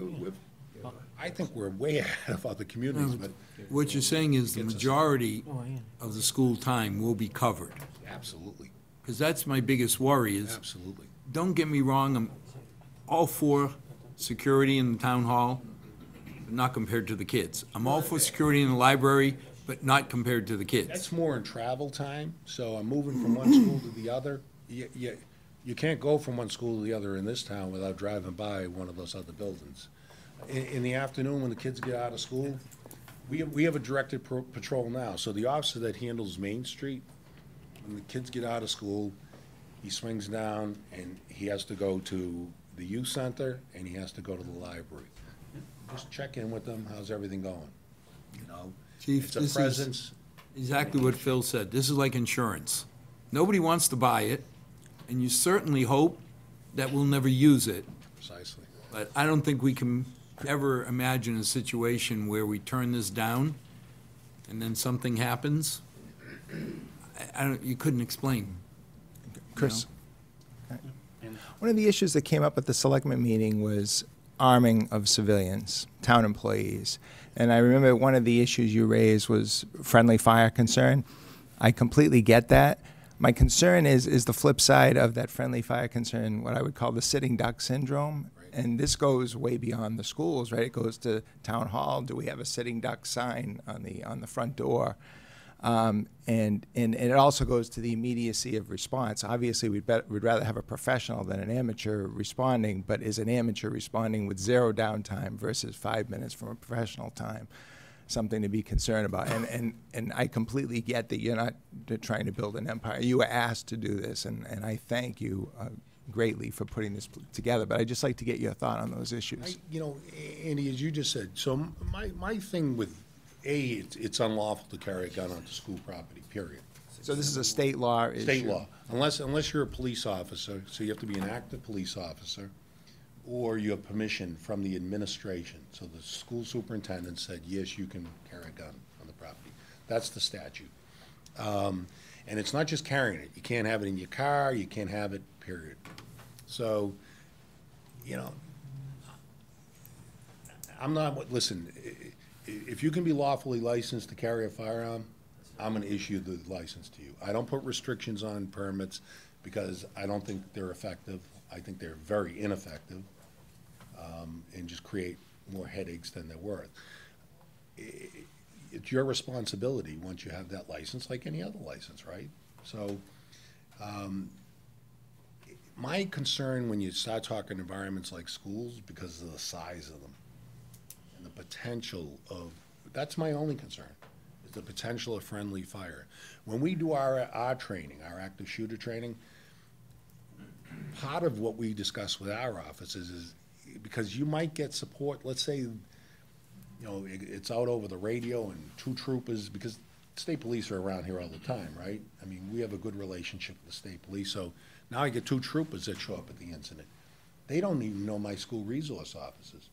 S12: I think we're way ahead of other communities, but.
S8: What you're saying is the majority of the school time will be covered.
S12: Absolutely.
S8: Because that's my biggest worry is,
S12: Absolutely.
S8: don't get me wrong, I'm all for security in the town hall, but not compared to the kids. I'm all for security in the library, but not compared to the kids.
S12: That's more in travel time, so I'm moving from one school to the other. You can't go from one school to the other in this town without driving by one of those other buildings. In the afternoon, when the kids get out of school, we have a directed patrol now. So the officer that handles Main Street, when the kids get out of school, he swings down and he has to go to the youth center and he has to go to the library. Just check in with them, how's everything going?
S8: Chief,
S12: It's a
S8: this is
S12: presence.
S8: exactly what Phil said. This is like insurance. Nobody wants to buy it, and you certainly hope that we'll never use it.
S12: Precisely.
S8: But I don't think we can ever imagine a situation where we turn this down and then something happens. You couldn't explain.
S2: Chris? One of the issues that came up at the selectmen meeting was arming of civilians, town employees. And I remember one of the issues you raised was friendly fire concern. I completely get that. My concern is the flip side of that friendly fire concern, what I would call the sitting duck syndrome. And this goes way beyond the schools, right? It goes to town hall. Do we have a sitting duck sign on the front door? And it also goes to the immediacy of response. Obviously, we'd rather have a professional than an amateur responding, but is an amateur responding with zero downtime versus 5 minutes from a professional time something to be concerned about? And I completely get that you're not trying to build an empire. You were asked to do this, and I thank you greatly for putting this together. But I'd just like to get your thought on those issues.
S12: Andy, as you just said, so my thing with, it's unlawful to carry a gun onto school property, period.
S2: So this is a state law issue?
S12: State law, unless you're a police officer, so you have to be an active police officer, or you have permission from the administration. So the school superintendent said, yes, you can carry a gun on the property. That's the statute. And it's not just carrying it. You can't have it in your car, you can't have it, period. So, I'm not, listen, if you can be lawfully licensed to carry a firearm, I'm gonna issue the license to you. I don't put restrictions on permits because I don't think they're effective. I think they're very ineffective, and just create more headaches than they're worth. It's your responsibility once you have that license, like any other license, right? So, my concern when you start talking environments like schools, because of the size of them and the potential of, that's my only concern, is the potential of friendly fire. When we do our training, our active shooter training, part of what we discuss with our officers is, because you might get support, let's say, it's out over the radio and 2 troopers, because state police are around here all the time, right? I mean, we have a good relationship with the state police, so now I get 2 troopers that show up at the incident. They don't even know my school resource officers.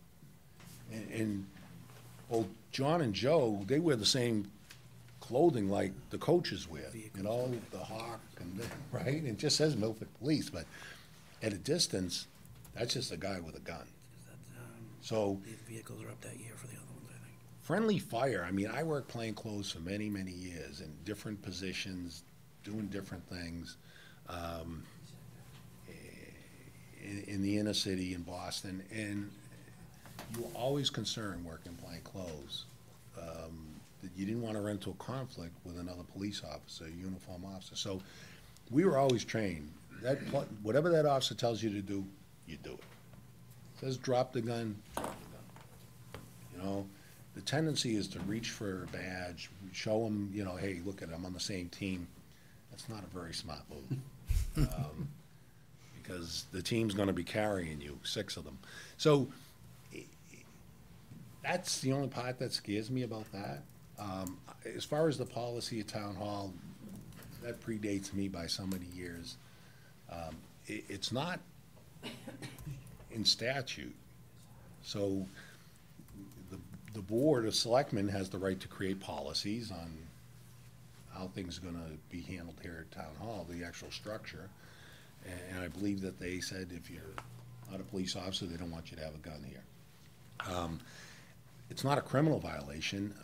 S12: And both John and Joe, they wear the same clothing like the coaches wear, the hawk, and right? It just says Milford Police, but at a distance, That's just a guy with a gun. So,
S1: The vehicles are up that year for the other ones, I think.
S12: friendly fire, I mean, I worked plain clothes for many, many years in different positions, doing different things. In the inner city in Boston, and you were always concerned working plain clothes, that you didn't want to run into a conflict with another police officer, uniform officer. So we were always trained. Whatever that officer tells you to do, you do it. Says drop the gun, drop the gun. You know, the tendency is to reach for a badge, show them, you know, hey, look at it, I'm on the same team. That's not a very smart move. Because the team's gonna be carrying you, 6 of them. So, that's the only part that scares me about that. As far as the policy at Town Hall, that predates me by so many years. It's not in statute. So, the Board of Selectmen has the right to create policies on how things are gonna be handled here at Town Hall, the actual structure. And I believe that they said if you're not a police officer, they don't want you to have a gun here. It's not a criminal violation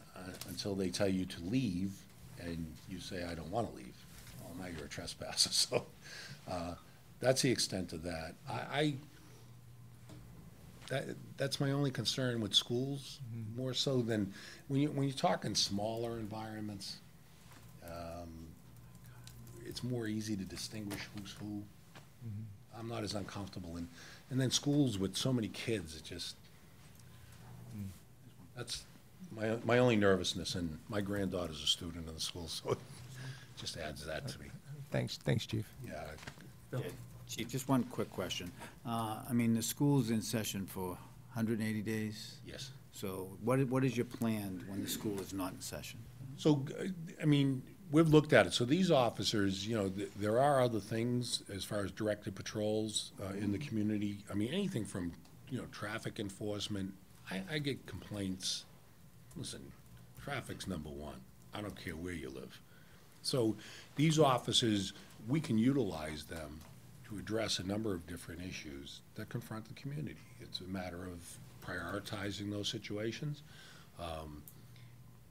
S12: until they tell you to leave and you say, I don't want to leave. Well, now you're a trespasser. So that's the extent of that. That's my only concern with schools, more so than when you talk in smaller environments. It's more easy to distinguish who's who. I'm not as uncomfortable in, and then schools with so many kids, it just, that's my only nervousness, and my granddaughter's a student in the school, so it just adds that to me.
S2: Thanks, Chief.
S12: Yeah.
S10: Yeah, Chief, just one quick question. I mean, the school's in session for 180 days?
S12: Yes.
S10: So what is your plan when the school is not in session?
S12: So, I mean, we've looked at it. So these officers, you know, there are other things as far as directed patrols in the community. I mean, anything from, you know, traffic enforcement. I get complaints. Listen, traffic's number one. I don't care where you live. So these officers, we can utilize them to address a number of different issues that confront the community. It's a matter of prioritizing those situations.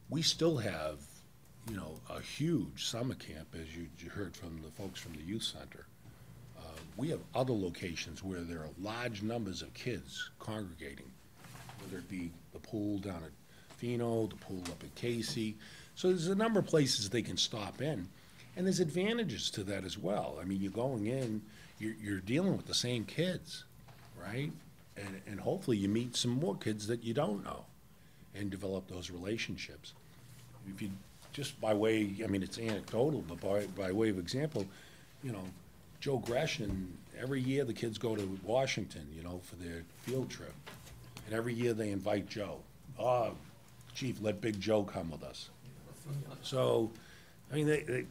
S12: We still have, you know, a huge summer camp, as you heard from the folks from the youth center. We have other locations where there are large numbers of kids congregating, whether it be the pool down at Fino, the pool up at Casey. So there's a number of places they can stop in, and there's advantages to that as well. I mean, you're going in, you're dealing with the same kids, right? And hopefully you meet some more kids that you don't know and develop those relationships. If you, just by way, I mean, it's anecdotal, but by way of example, you know, Joe Gresham, every year the kids go to Washington, you know, for their field trip. And every year they invite Joe. Oh, Chief, let Big Joe come with us. So, I mean,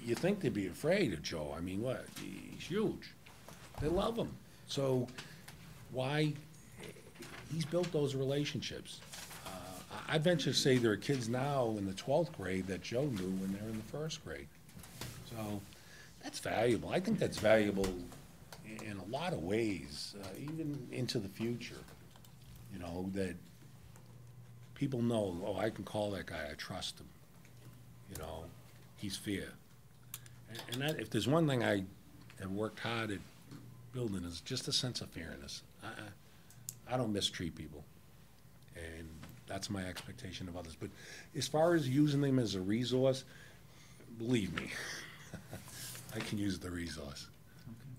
S12: you think they'd be afraid of Joe. I mean, what? He's huge. They love him. So why? He's built those relationships. I venture to say there are kids now in the 12th grade that Joe knew when they were in the 1st grade. So that's valuable. I think that's valuable in a lot of ways, even into the future. You know, that people know, oh, I can call that guy, I trust him. You know, he's fair. And that, if there's one thing I have worked hard at building, is just a sense of fairness. I don't mistreat people. And that's my expectation of others. But as far as using them as a resource, believe me, I can use the resource.
S10: Okay.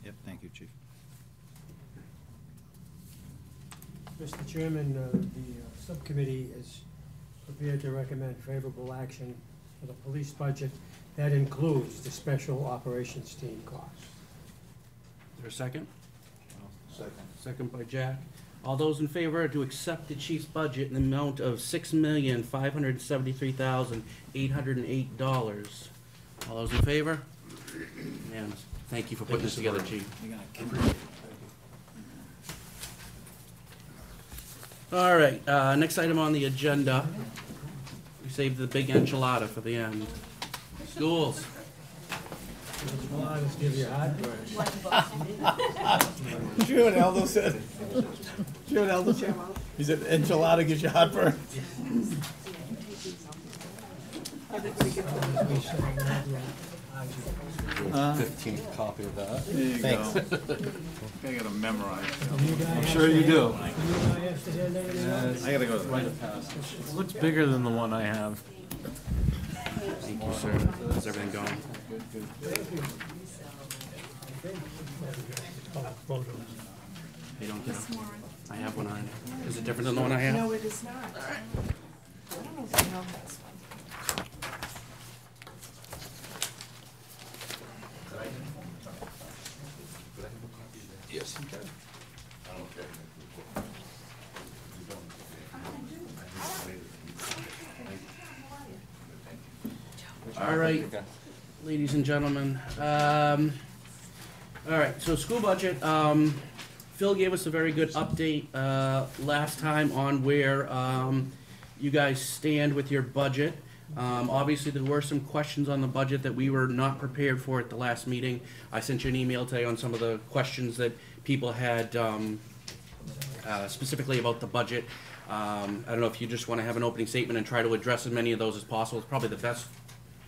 S10: Yep, thank you, Chief.
S5: Mr. Chairman, the subcommittee is prepared to recommend favorable action for the police budget. That includes the special operations team costs.
S1: Is there a second?
S3: Second.
S1: Second by Jack. All those in favor to accept the chief's budget in the amount of $6,573,808. All those in favor? And thank you for putting this together, Chief. All right, next item on the agenda. We saved the big enchilada for the end. Schools.
S5: Enchiladas give you heartburn.
S10: Did you hear what Aldo said? Did you hear what Aldo said? He said enchilada gives you heartburn.
S11: Fifteenth copy of that.
S10: There you
S11: Thanks.
S10: go. I gotta memorize.
S5: I'm
S11: sure you do.
S10: I gotta go to the right.
S4: It looks bigger than the one I have.
S1: Thank you, sir. How's everything going? You don't get them? I have one on. Is it different than the one I have?
S13: No, it is not. I don't know if you know this one.
S12: Yes, you can. I don't care.
S1: All right, ladies and gentlemen. All right, so school budget. Phil gave us a very good update last time on where you guys stand with your budget. Obviously, there were some questions on the budget that we were not prepared for at the last meeting. I sent you an email today on some of the questions that people had specifically about the budget. I don't know if you just want to have an opening statement and try to address as many of those as possible. It's probably the best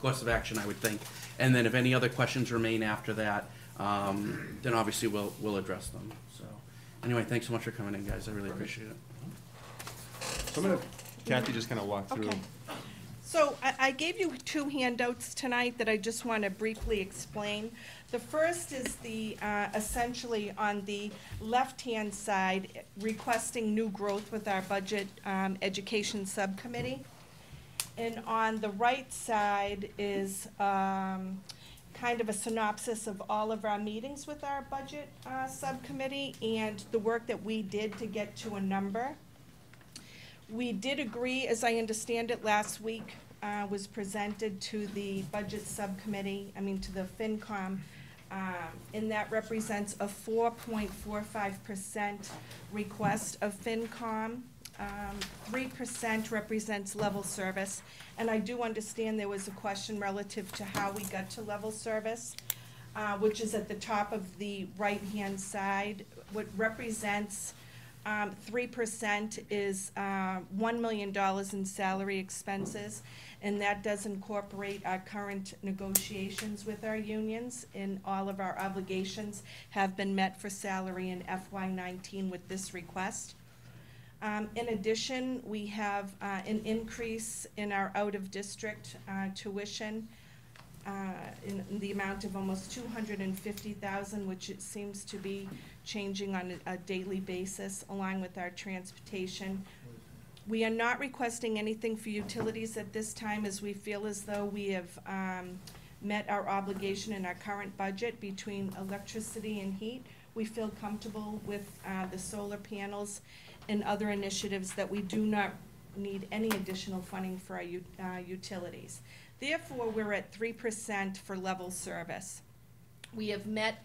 S1: course of action, I would think. And then if any other questions remain after that, then obviously we'll address them. So anyway, thanks so much for coming in, guys. I really appreciate it.
S14: So I'm gonna, Kathy, just kind of walk through.
S13: Okay. So I gave you two handouts tonight that I just want to briefly explain. The first is the, essentially on the left-hand side, requesting new growth with our budget education subcommittee. And on the right side is kind of a synopsis of all of our meetings with our budget subcommittee and the work that we did to get to a number. We did agree, as I understand it last week, was presented to the budget subcommittee, to the FinCom, and that represents a 4.45% request of FinCom. 3% represents level service, and I do understand there was a question relative to how we got to level service, which is at the top of the right-hand side. What represents 3% is $1 million in salary expenses, and that does incorporate our current negotiations with our unions, and all of our obligations have been met for salary in FY19 with this request. In addition, we have an increase in our out-of-district tuition in the amount of almost $250,000, which it seems to be changing on a daily basis, along with our transportation. We are not requesting anything for utilities at this time, as we feel as though we have met our obligation in our current budget between electricity and heat. We feel comfortable with the solar panels and other initiatives that we do not need any additional funding for our utilities. Therefore, we're at 3% for level service. We have met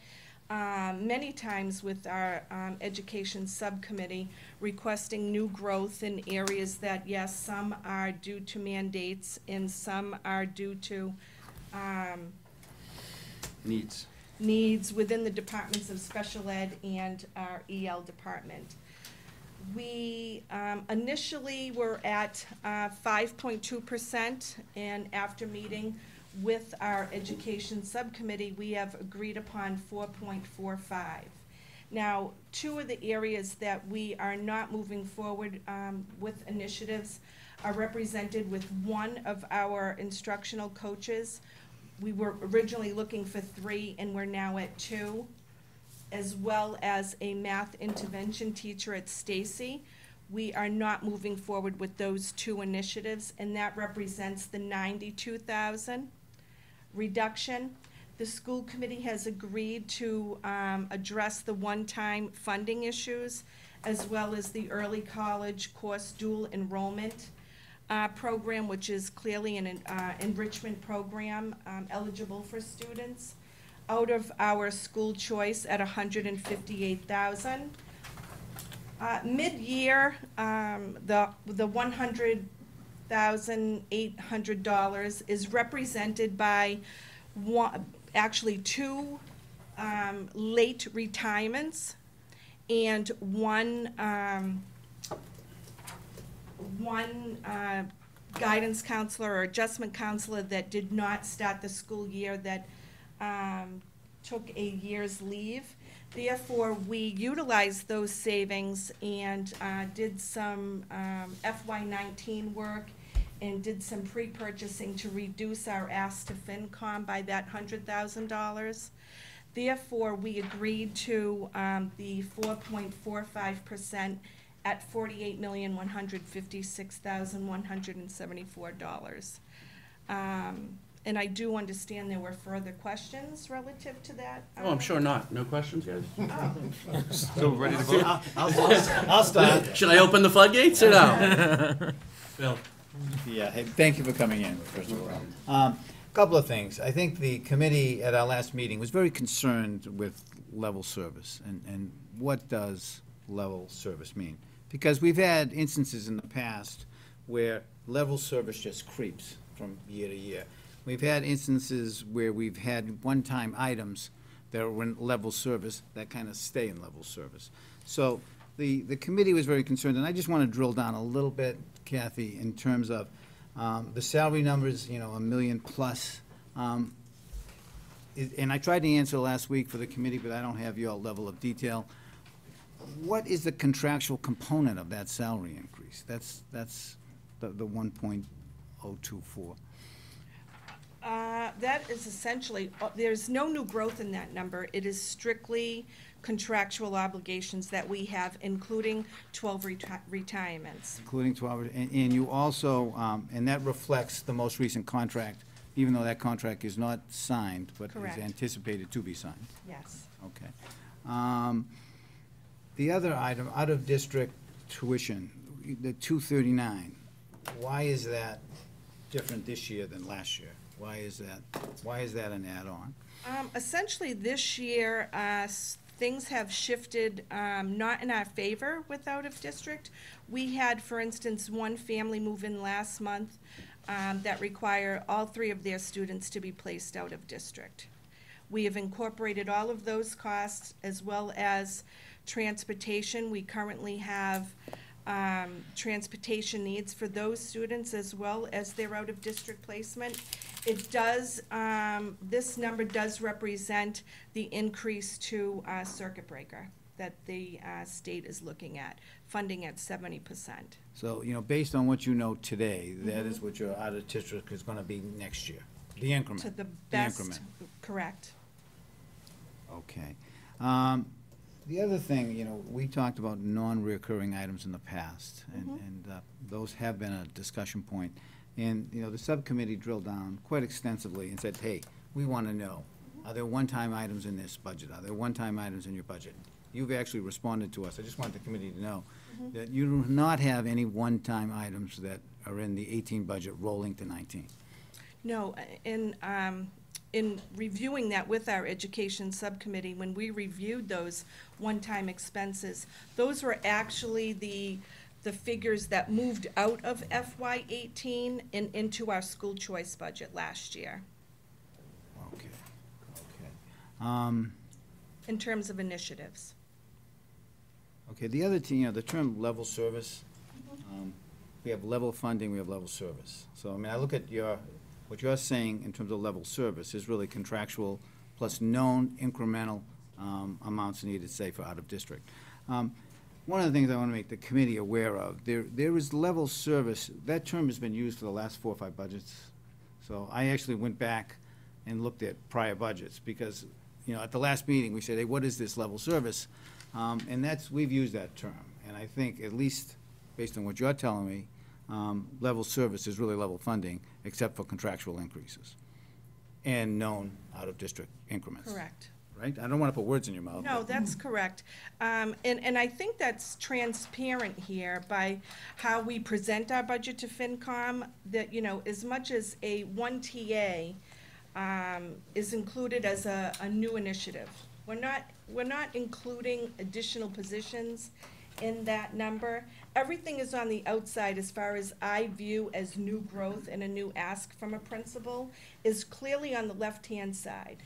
S13: many times with our education subcommittee requesting new growth in areas that, yes, some are due to mandates and some are due to needs within the departments of special ed and our EL department. We initially were at 5.2%, and after meeting with our education subcommittee, we have agreed upon 4.45. Now, two of the areas that we are not moving forward with initiatives are represented with one of our instructional coaches. We were originally looking for 3, and we're now at 2. As well as a math intervention teacher at Stacy. We are not moving forward with those 2 initiatives, and that represents the $92,000 reduction. The school committee has agreed to address the one-time funding issues, as well as the early college course dual enrollment program, which is clearly an enrichment program eligible for students. Out of our school choice at $158,000. Mid-year, the $100,800 is represented by actually 2 late retirements and one guidance counselor or adjustment counselor that did not start the school year, that took a year's leave. Therefore, we utilized those savings and did some FY19 work and did some pre-purchasing to reduce our ask to FinCom by that $100,000. Therefore, we agreed to the 4.45% at $48,156,174. And I do understand there were further questions relative to that.
S1: Oh, I'm sure not. No questions, guys?
S14: So ready to vote?
S10: I'll start.
S1: Should I open the floodgates or no? Bill?
S10: Yeah, hey, thank you for coming in, first of all. Couple of things. I think the committee at our last meeting was very concerned with level service, and what does level service mean? Because we've had instances in the past where level service just creeps from year to year. We've had instances where we've had one-time items that are in level service that kind of stay in level service. So the committee was very concerned, and I just want to drill down a little bit, Kathy, in terms of the salary numbers, $1 million plus. And I tried to answer last week for the committee, but I don't have your level of detail. What is the contractual component of that salary increase? That's the 1.024.
S13: That is essentially, there's no new growth in that number. It is strictly contractual obligations that we have, including 12 retirements.
S10: Including 12, and you also, and that reflects the most recent contract, even though that contract is not signed, but
S13: Correct.
S10: is anticipated to be signed.
S13: Yes.
S10: Okay. The other item, out-of-district tuition, the 239, why is that different this year than last year? Why is that an add-on?
S13: Essentially, this year, things have shifted, not in our favor with out-of-district. We had, for instance, one family move in last month that require all 3 of their students to be placed out of district. We have incorporated all of those costs as well as transportation. We currently have transportation needs for those students as well as their out-of-district placement. It does, this number does represent the increase to circuit breaker that the state is looking at, funding at 70%.
S10: So, based on what you know today, that is what your out-of-district is gonna be next year, the increment.
S13: To the best,
S10: increment.
S13: correct.
S10: Okay. The other thing, we talked about non-reoccurring items in the past, and those have been a discussion point. And, the subcommittee drilled down quite extensively and said, hey, we want to know, are there one-time items in this budget? Are there one-time items in your budget? You've actually responded to us. I just want the committee to know that you do not have any one-time items that are in the 18 budget rolling to 19.
S13: No, in reviewing that with our education subcommittee, when we reviewed those one-time expenses, those were actually the figures that moved out of FY18 and into our school choice budget last year.
S10: Okay.
S13: In terms of initiatives.
S10: Okay, the other thing, the term level service, we have level funding, we have level service. So, I look at what you're saying in terms of level service is really contractual plus known incremental amounts needed, say, for out-of-district. One of the things I want to make the committee aware of, there is level service. That term has been used for the last 4 or 5 budgets. So I actually went back and looked at prior budgets because, at the last meeting, we said, hey, what is this level service? And we've used that term. And I think, at least based on what you're telling me, level service is really level funding, except for contractual increases and known out-of-district increments.
S13: Correct.
S10: Right? I don't want to put words in your mouth.
S13: No, that's correct. And I think that's transparent here by how we present our budget to FinCom, that, as much as a 1 TA is included as a new initiative. We're not including additional positions in that number. Everything is on the outside as far as I view as new growth and a new ask from a principal is clearly on the left-hand side.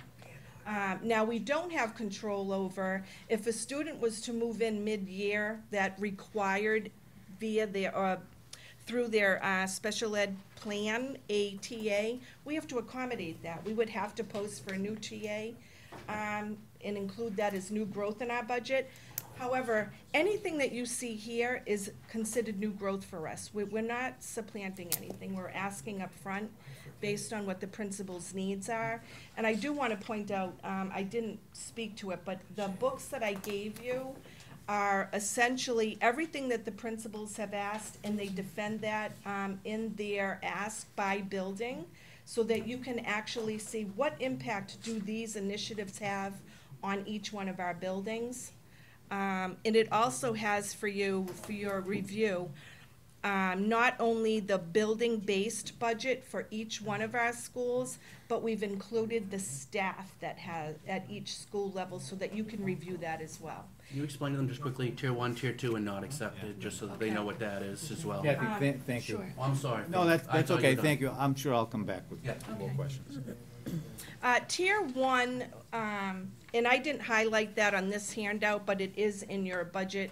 S13: Now, we don't have control over if a student was to move in mid-year that required via their, through their special ed plan, a TA, we have to accommodate that. We would have to post for a new TA and include that as new growth in our budget. However, anything that you see here is considered new growth for us. We're not supplanting anything. We're asking up front based on what the principal's needs are. And I do want to point out, I didn't speak to it, but the books that I gave you are essentially everything that the principals have asked, and they defend that in their ask by building, so that you can actually see what impact do these initiatives have on each one of our buildings. And it also has for you, for your review, not only the building-based budget for each one of our schools, but we've included the staff that has at each school level so that you can review that as well.
S1: Can you explain to them just quickly, tier 1, tier 2, and not accepted, just so that they know what that is as well?
S10: Kathy, thank you.
S13: Sure.
S1: Oh, I'm sorry.
S10: No,
S1: I
S10: that's
S1: thought you
S10: okay,
S1: were done.
S10: thank you. I'm sure I'll come back with
S1: Yeah.
S10: more questions.
S13: Tier 1, and I didn't highlight that on this handout, but it is in your budget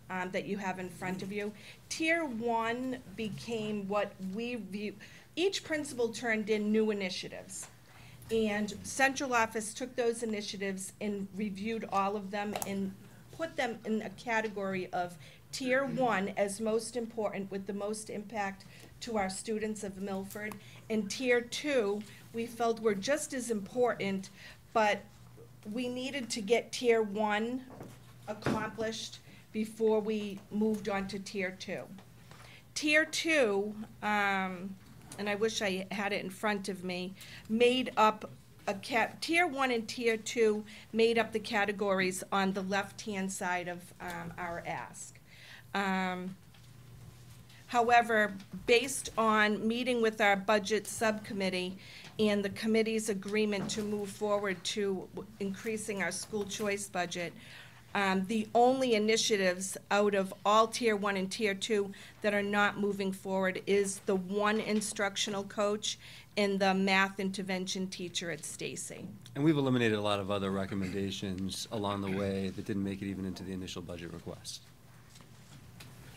S13: that you have in front of you. Tier 1 became what we view, each principal turned in new initiatives. And central office took those initiatives and reviewed all of them and put them in a category of tier 1 as most important with the most impact to our students of Milford. And tier 2, we felt were just as important, but we needed to get tier 1 accomplished before we moved on to tier 2. Tier 2, and I wish I had it in front of me, made up tier 1 and tier 2 made up the categories on the left-hand side of our ask. However, based on meeting with our budget subcommittee and the committee's agreement to move forward to increasing our school choice budget, the only initiatives out of all tier 1 and tier 2 that are not moving forward is the one instructional coach and the math intervention teacher at Stacy.
S14: And we've eliminated a lot of other recommendations along the way that didn't make it even into the initial budget request.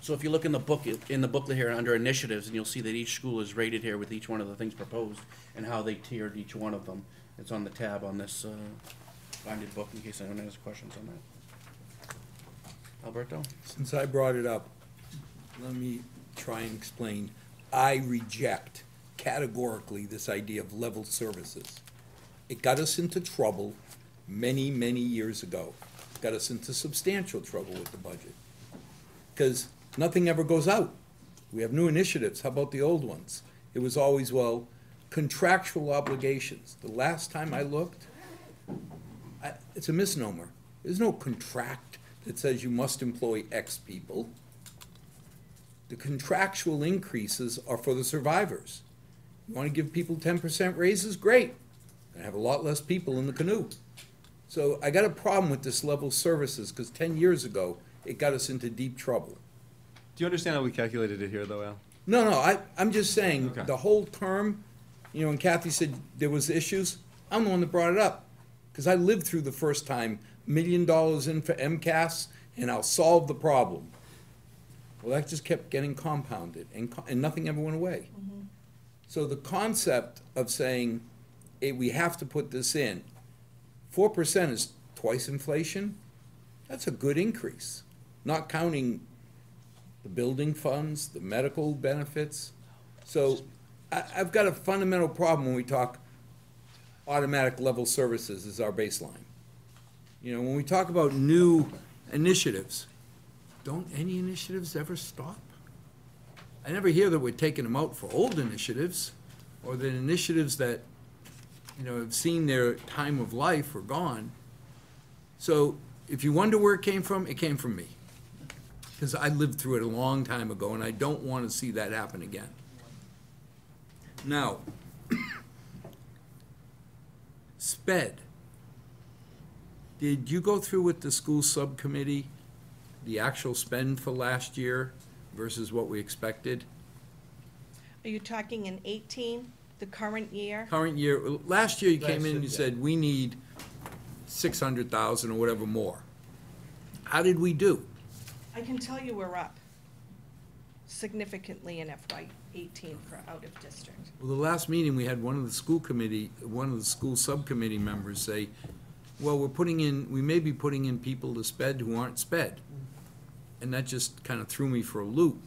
S1: So if you look in the booklet here under initiatives, and you'll see that each school is rated here with each one of the things proposed and how they tiered each one of them. It's on the tab on this binded book in case anyone has questions on that. Alberto?
S8: Since I brought it up, let me try and explain. I reject categorically this idea of level services. It got us into trouble many, many years ago. It got us into substantial trouble with the budget. Because nothing ever goes out. We have new initiatives. How about the old ones? It was always, well, contractual obligations. The last time I looked, it's a misnomer. There's no contract that says you must employ X people. The contractual increases are for the survivors. You want to give people 10% raises? Great. I have a lot less people in the canoe. So I got a problem with this level of services because 10 years ago, it got us into deep trouble.
S14: Do you understand how we calculated it here, though, Al?
S8: No, I'm just saying,
S14: Okay.
S8: the whole term, you know, when Kathy said there was issues, I'm the one that brought it up. Because I lived through the first time, $1 million in for MCAS, and I'll solve the problem. Well, that just kept getting compounded, and nothing ever went away.
S13: Mm-hmm.
S8: So the concept of saying, hey, we have to put this in, 4% is twice inflation, that's a good increase. Not counting the building funds, the medical benefits. So I've got a fundamental problem when we talk automatic level services as our baseline. You know, when we talk about new initiatives, don't any initiatives ever stop? I never hear that we're taking them out for old initiatives, or that initiatives that, you know, have seen their time of life or gone. So if you wonder where it came from me. Because I lived through it a long time ago, and I don't want to see that happen again. Now, SPED. Did you go through with the school subcommittee the actual spend for last year versus what we expected?
S13: Are you talking in 18, the current year?
S8: Current year, last year you came in and you
S10: Last year,
S8: said, we need 600,000 or whatever more. How did we do?
S13: I can tell you we're up significantly in FY '18 for out of district.
S8: Well, the last meeting, we had one of the school subcommittee members say, well, we may be putting in people to sped who aren't sped. And that just kind of threw me for a loop.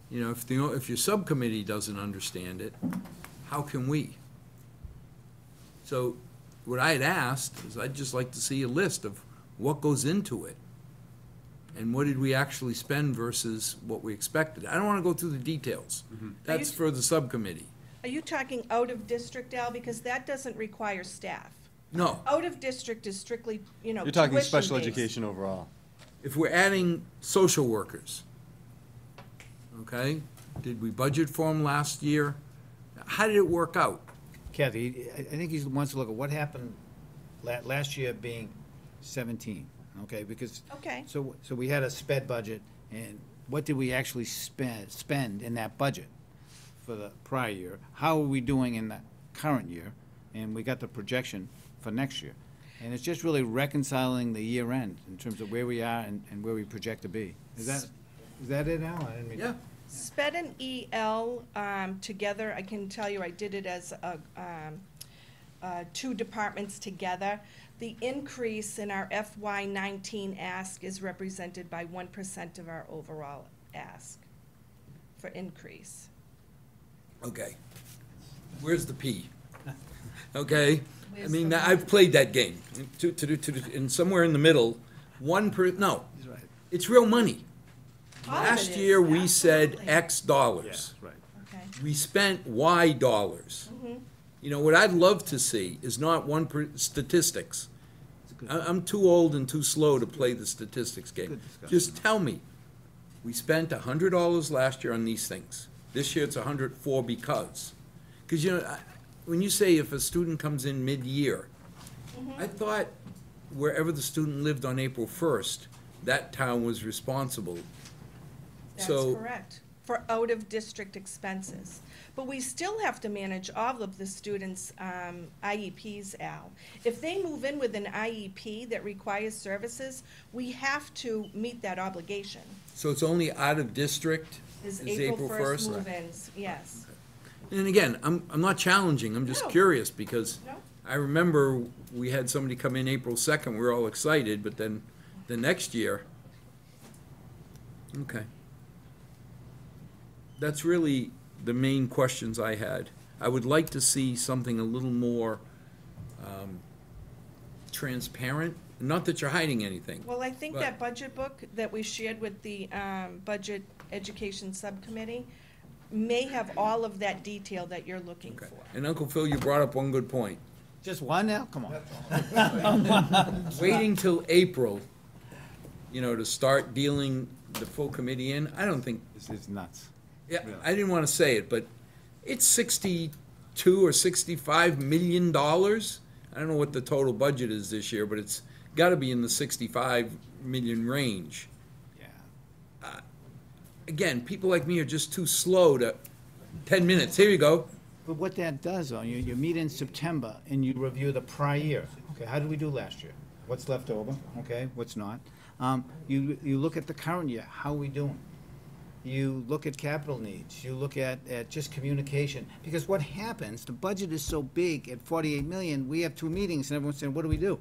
S8: You know, if your subcommittee doesn't understand it, how can we? So what I had asked is I'd just like to see a list of what goes into it. And what did we actually spend versus what we expected? I don't want to go through the details. That's for the subcommittee.
S13: Are you talking out of district, Al? Because that doesn't require staff.
S8: No.
S13: Out of district is strictly,
S14: You're talking special
S13: tuition-based.
S14: education overall.
S8: If we're adding social workers, okay, did we budget for them last year? How did it work out?
S10: Kathy, I think he wants to look at what happened last year being 17, okay? Because.
S13: Okay.
S10: So we had a sped budget, and what did we actually spend in that budget for the prior year? How are we doing in the current year? And we got the projection for next year. And it's just really reconciling the year end in terms of where we are and where we project to be. Is that it, Al? I didn't mean.
S8: Yeah.
S13: SPED and EL together, I can tell you, I did it as two departments together. The increase in our FY '19 ask is represented by 1% of our overall ask for increase.
S8: Okay. Where's the P? Okay? I
S13: Where's
S8: mean,
S13: the
S8: I've played that game. And somewhere in the middle, no.
S10: He's right.
S8: It's real money.
S13: All of it
S8: Last
S13: is,
S8: year, we said
S13: absolutely.
S8: X dollars.
S10: Right.
S13: Okay.
S8: We spent Y dollars. You know, what I'd love to see is not statistics. I'm too old and too slow to play the statistics game.
S10: Good discussion.
S8: Just tell me, we spent $100 last year on these things. This year it's $104 because. Because, you know, when you say if a student comes in mid-year, I thought wherever the student lived on April 1st, that town was responsible.
S13: That's
S8: So-
S13: correct, for out-of-district expenses. But we still have to manage all of the students' IEPs, Al. If they move in with an IEP that requires services, we have to meet that obligation.
S8: So it's only out of district
S13: Is
S8: is
S13: April
S8: April
S13: 1st
S8: 1st?
S13: move-ins, yes.
S8: And again, I'm not challenging, I'm just
S13: No.
S8: curious, because
S13: No.
S8: I remember we had somebody come in April 2nd, we were all excited, but then the next year, okay. That's really the main questions I had. I would like to see something a little more transparent, not that you're hiding anything.
S13: Well, I think
S8: But-
S13: that budget book that we shared with the Budget Education Subcommittee may have all of that detail that you're looking
S8: Okay.
S13: for.
S8: And Uncle Phil, you brought up one good point.
S10: Just one now? Come on.
S8: Waiting till April, you know, to start dealing the full committee in, I don't think,
S10: This is nuts.
S8: yeah, I didn't want to say it, but it's $62 or $65 million. I don't know what the total budget is this year, but it's got to be in the 65 million range.
S10: Yeah.
S8: Again, people like me are just too slow to, 10 minutes, here you go.
S10: But what that does, though, you meet in September and you review the prior year. Okay, how did we do last year? What's left over? Okay, what's not? You look at the current year, how are we doing? You look at capital needs, you look at just communication. Because what happens, the budget is so big at 48 million, we have 2 meetings and everyone's saying, what do we do?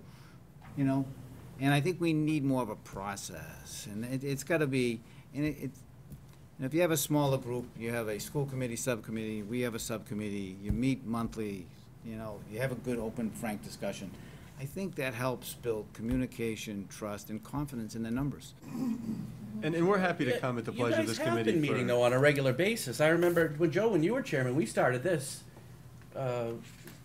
S10: You know? And I think we need more of a process. And it's gotta be, and and if you have a smaller group, you have a school committee, subcommittee, we have a subcommittee, you meet monthly, you know, you have a good, open, frank discussion. I think that helps build communication, trust, and confidence in the numbers.
S14: And we're happy to come at the pleasure of this
S1: You guys have
S14: committee
S1: been meeting
S14: for.
S1: though on a regular basis. I remember when Joe, when you were chairman, we started this.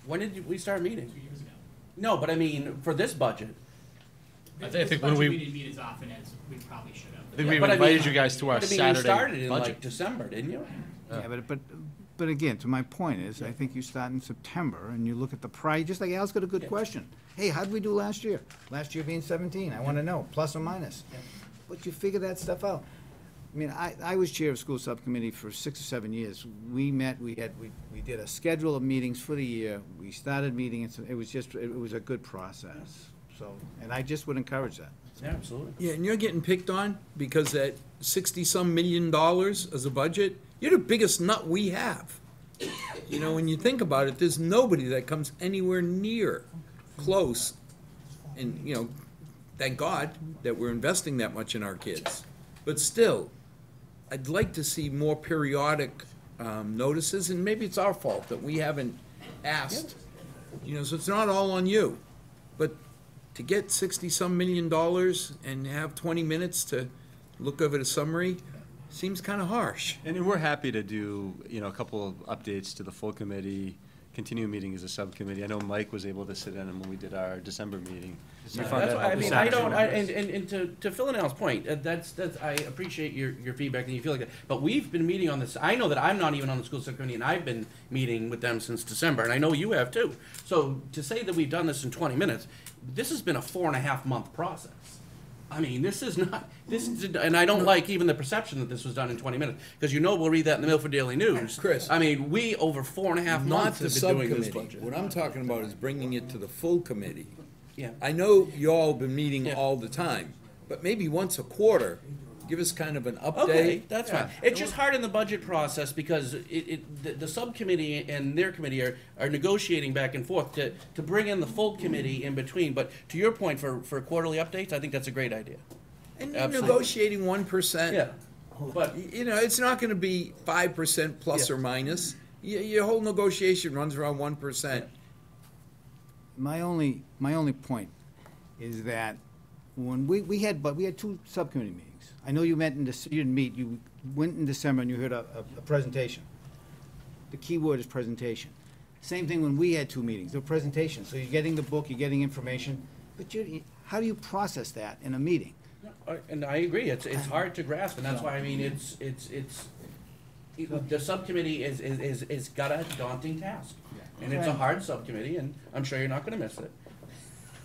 S1: When did we start meeting?
S15: 2 years ago.
S1: No, but I mean, for this budget.
S15: I
S3: think
S15: this
S3: when
S15: budget,
S3: we-
S15: didn't meet as often as we probably should have.
S3: I think we
S1: But I mean-
S3: invited you guys to our
S1: but I mean,
S3: Saturday
S1: You started in like
S3: budget.
S1: December, didn't you?
S10: Yeah, but again, to my point is, I think you start in September and you look at the prior, just like Al's got a good question. Hey, how'd we do last year? Last year being 17, I wanna know, plus or minus. But you figure that stuff out. I mean, I was chair of school subcommittee for 6 or 7 years. We met, we did a schedule of meetings for the year. We started meeting, and it was a good process. So, and I just would encourage that.
S1: Yeah, absolutely.
S8: Yeah, and you're getting picked on because at 60-some million dollars as a budget, you're the biggest nut we have. You know, when you think about it, there's nobody that comes anywhere near close. And, you know, thank God that we're investing that much in our kids. But still, I'd like to see more periodic notices, and maybe it's our fault that we haven't asked. You know, so it's not all on you. But to get $60-some million and have 20 minutes to look over the summary seems kind of harsh.
S14: And we're happy to do, you know, a couple of updates to the full committee, continue meeting as a subcommittee. I know Mike was able to sit in when we did our December meeting. We found
S1: That's
S14: that
S1: why, I
S14: helped
S1: mean,
S14: us
S1: I
S14: out
S1: don't,
S14: tremendously.
S1: and to Phil and Al's point, I appreciate your feedback and you feel like that. But we've been meeting on this, I know that I'm not even on the school subcommittee and I've been meeting with them since December, and I know you have too. So to say that we've done this in 20 minutes, this has been a 4.5 month process. I mean, this is not, and I don't like even the perception that this was done in 20 minutes, because you know we'll read that in the Milford Daily News.
S8: Chris.
S1: I mean, we over 4.5
S8: Not
S1: months
S8: the
S1: have been doing this
S8: subcommittee.
S1: budget.
S8: What I'm talking about is bringing it to the full committee.
S1: Yeah.
S8: I know you all been meeting
S1: Yeah.
S8: all the time, but maybe once a quarter, give us kind of an update.
S1: Okay, that's fine. It's just hard in the budget process because the subcommittee and their committee are negotiating back and forth to bring in the full committee in between. But to your point, for quarterly updates, I think that's a great idea.
S8: And you're
S1: Absolutely.
S8: negotiating 1%.
S1: Yeah, but
S8: You know, it's not gonna be 5% plus
S1: Yeah.
S8: or minus. Your whole negotiation runs around 1%.
S10: My only point is that when we had 2 subcommittee meetings. I know you met you didn't meet, you went in December and you heard a presentation. The key word is presentation. Same thing when we had 2 meetings, the presentation. So you're getting the book, you're getting information, but how do you process that in a meeting?
S1: and I agree. It's hard to grasp, and that's why I mean the subcommittee is got a daunting task, and it's a hard subcommittee, and I'm sure you're not going to miss it.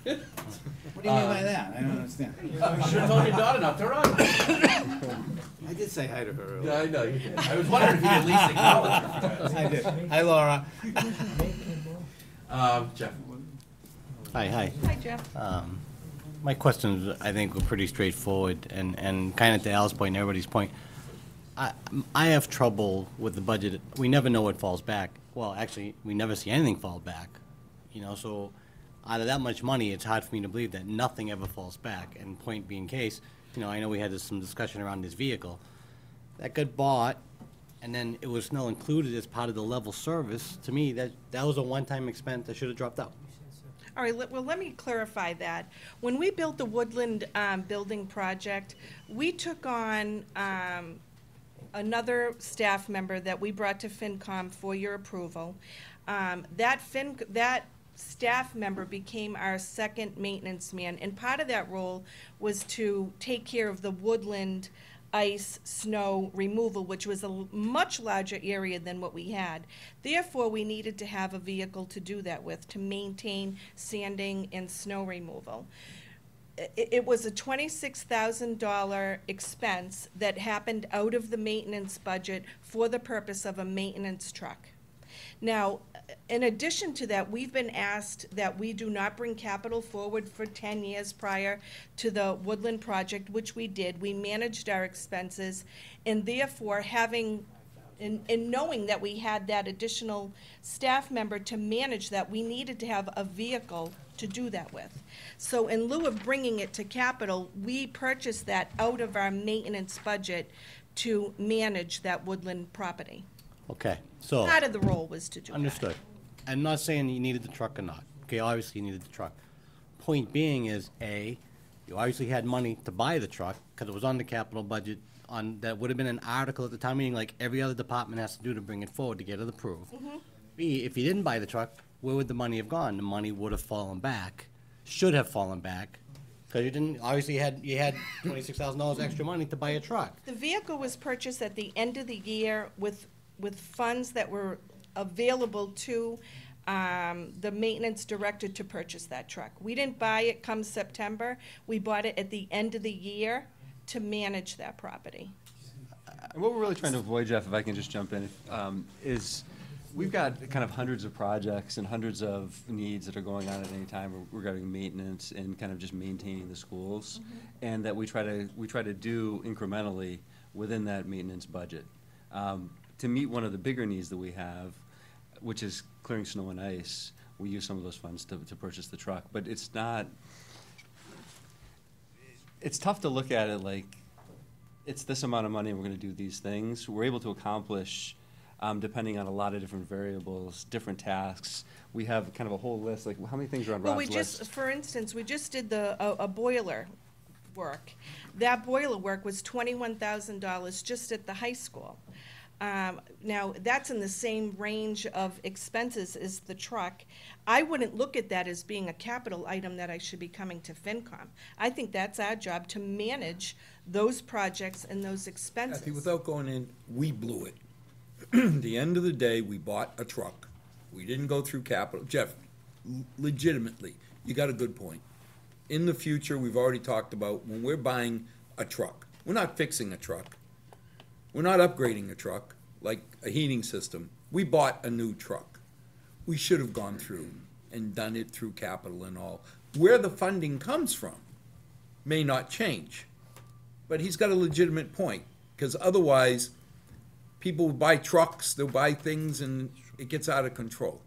S10: What do you mean by that? I don't understand.
S1: I should have told your daughter not to run.
S10: I did say hi to her earlier.
S1: Yeah, I know. You did. I was wondering if you at least acknowledged her.
S10: I did. Hi, Laura.
S1: Jeff.
S11: Hi.
S13: Hi, Jeff.
S11: My questions, I think, were pretty straightforward, and kind of to Al's point and everybody's point. I have trouble with the budget. We never know what falls back. Well, actually, we never see anything fall back. You know, so out of that much money, it's hard for me to believe that nothing ever falls back. And point being case, you know, I know we had some discussion around this vehicle. That got bought, and then it was now included as part of the level service. To me, that was a one-time expense that should have dropped out.
S13: All right, well, let me clarify that. When we built the Woodland building project, we took on another staff member that we brought to FinCom for your approval. That staff member became our second maintenance man, and part of that role was to take care of the Woodland ice, snow removal, which was a much larger area than what we had. Therefore, we needed to have a vehicle to do that with, to maintain sanding and snow removal. It was a $26,000 expense that happened out of the maintenance budget for the purpose of a maintenance truck. Now, in addition to that, we've been asked that we do not bring capital forward for 10 years prior to the Woodland project, which we did. We managed our expenses, and therefore, having, and knowing that we had that additional staff member to manage that, we needed to have a vehicle to do that with. So in lieu of bringing it to capital, we purchased that out of our maintenance budget to manage that Woodland property.
S11: Okay, so.
S13: Part of the role was to do that.
S11: Understood. I'm not saying you needed the truck or not. Okay, obviously you needed the truck. Point being is, A, you obviously had money to buy the truck because it was on the capital budget that would have been an article at the town meeting like every other department has to do to bring it forward to get it approved.
S13: Mm-hmm.
S11: B, if you didn't buy the truck, where would the money have gone? The money would have fallen back, should have fallen back, because you didn't, obviously you had $26,000 extra money to buy a truck.
S13: The vehicle was purchased at the end of the year with funds that were available to the maintenance director to purchase that truck. We didn't buy it come September. We bought it at the end of the year to manage that property.
S14: And what we're really trying to avoid, Jeff, if I can just jump in, is we've got kind of hundreds of projects and hundreds of needs that are going on at any time regarding maintenance and kind of just maintaining the schools, and that we try to do incrementally within that maintenance budget. To meet one of the bigger needs that we have, which is clearing snow and ice, we use some of those funds to purchase the truck. But it's tough to look at it like, it's this amount of money and we're gonna do these things. We're able to accomplish, depending on a lot of different variables, different tasks. We have kind of a whole list, like how many things are on
S13: Well,
S14: Rob's list?
S13: for instance, we just did a boiler work. That boiler work was $21,000 just at the high school. Now, that's in the same range of expenses as the truck. I wouldn't look at that as being a capital item that I should be coming to FinCom. I think that's our job, to manage those projects and those expenses.
S8: Kathy, without going in, we blew it. The end of the day, we bought a truck. We didn't go through capital. Jeff, legitimately, you got a good point. In the future, we've already talked about when we're buying a truck, we're not fixing a truck. We're not upgrading a truck, like a heating system. We bought a new truck. We should have gone through and done it through capital and all. Where the funding comes from may not change. But he's got a legitimate point, because otherwise, people will buy trucks, they'll buy things, and it gets out of control.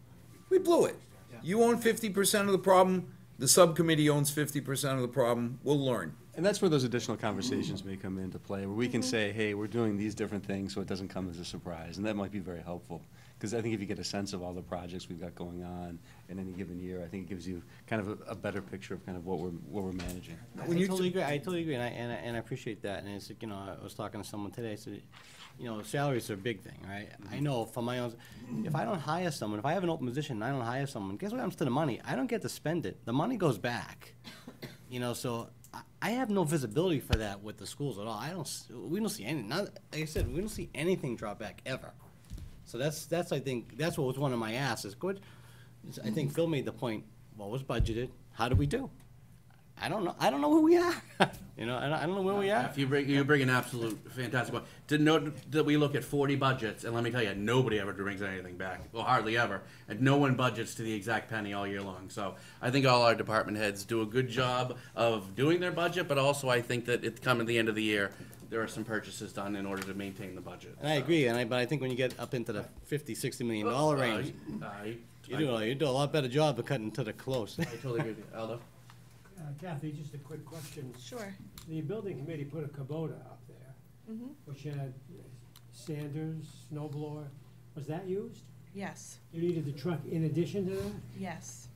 S8: We blew it. You own 50% of the problem, the subcommittee owns 50% of the problem, we'll learn.
S14: And that's where those additional conversations may come into play, where we can say, hey, we're doing these different things so it doesn't come as a surprise, and that might be very helpful. Because I think if you get a sense of all the projects we've got going on in any given year, I think it gives you kind of a better picture of kind of what we're managing.
S11: I totally agree, and I appreciate that. And it's, you know, I was talking to someone today, I said, you know, salaries are a big thing, right? I know from my own, if I don't hire someone, if I have an open position and I don't hire someone, guess what happens to the money? I don't get to spend it. The money goes back. You know, so I have no visibility for that with the schools at all. We don't see any, like I said, we don't see anything drop back ever. So that's I think, that's what was one of my asks, is good. I think Phil made the point, what was budgeted, how did we do? I don't know who we are. You know, I don't know where we are.
S1: You bring an absolute fantastic point. To note that we look at 40 budgets, and let me tell you, nobody ever brings anything back. Well, hardly ever. And no one budgets to the exact penny all year long. So I think all our department heads do a good job of doing their budget, but also I think that it come at the end of the year, there are some purchases done in order to maintain the budget.
S11: And I agree, but I think when you get up into the $50-60 million range, you do a lot better job of cutting to the close.
S1: I totally agree with you. Aldo?
S5: Kathy, just a quick question.
S13: Sure.
S5: The building committee put a Kubota up there, which had sanders, snow blower. Was that used?
S13: Yes.
S5: You needed the truck in addition to that?
S13: Yes.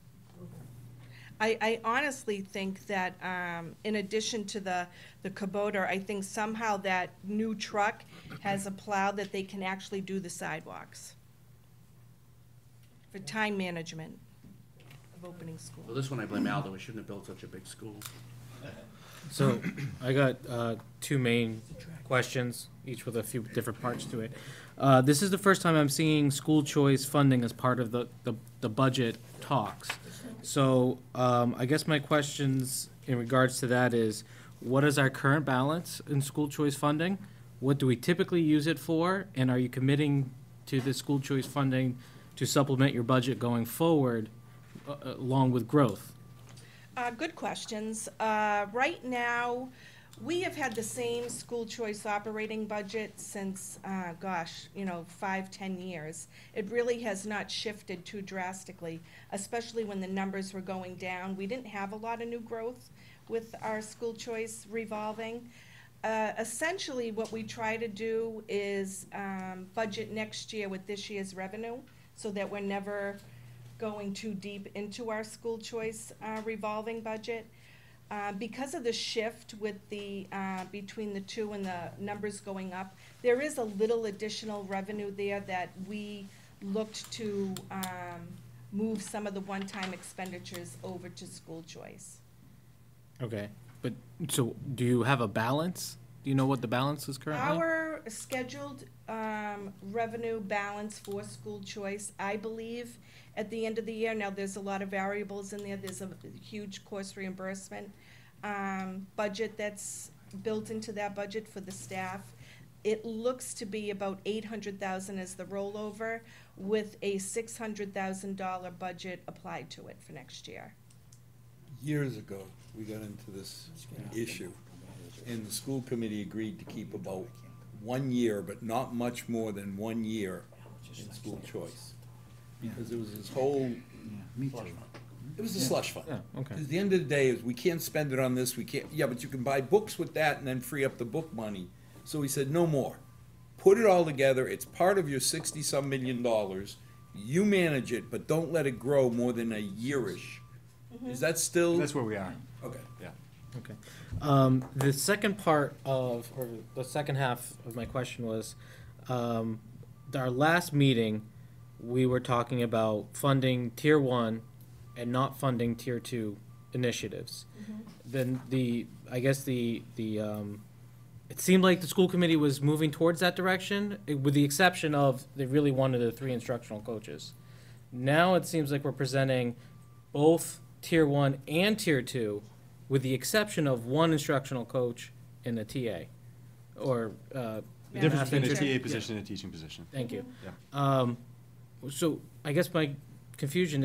S13: I honestly think that in addition to the Kubota, I think somehow that new truck has a plow that they can actually do the sidewalks for time management of opening school.
S1: Well, this one I blame Aldo. We shouldn't have built such a big school.
S4: So I got two main questions, each with a few different parts to it. This is the first time I'm seeing school choice funding as part of the budget talks. So I guess my questions in regards to that is, what is our current balance in school choice funding? What do we typically use it for? And are you committing to the school choice funding to supplement your budget going forward along with growth?
S13: Good questions. Right now, we have had the same school choice operating budget since, 5-10 years. It really has not shifted too drastically, especially when the numbers were going down. We didn't have a lot of new growth with our school choice revolving. Essentially, what we try to do is budget next year with this year's revenue, so that we're never going too deep into our school choice revolving budget. Because of the shift with the between the two and the numbers going up, there is a little additional revenue there that we looked to move some of the one-time expenditures over to school choice.
S4: Okay, but so do you have a balance? Do you know what the balance is currently?
S13: Our scheduled revenue balance for school choice, I believe, at the end of the year, now there's a lot of variables in there, there's a huge course reimbursement budget that's built into that budget for the staff. it looks to be about 800,000 as the rollover, with a $600,000 budget applied to it for next year.
S8: Years ago, we got into this issue, and the school committee agreed to keep about 1 year, but not much more than 1 year in school choice. Because it was this whole, it was a slush fund.
S4: Yeah, okay.
S8: At the end of the day, is we can't spend it on this, we can't, yeah, but you can buy books with that and then free up the book money. So we said, no more. Put it all together, it's part of your 60-some $million. You manage it, but don't let it grow more than a yearish. Is that still?
S14: That's where we are.
S8: Okay.
S14: Yeah.
S4: Okay. The second part of, or the second half of my question was, our last meeting, we were talking about funding Tier 1 and not funding Tier 2 initiatives. Then I guess it seemed like the school committee was moving towards that direction, with the exception of they really wanted the 3 instructional coaches. Now it seems like we're presenting both Tier 1 and Tier 2, with the exception of 1 instructional coach in the TA, or
S14: The difference between a
S13: teacher.
S14: TA position and a teaching position.
S4: Thank you.
S14: Yeah.
S4: So I guess my confusion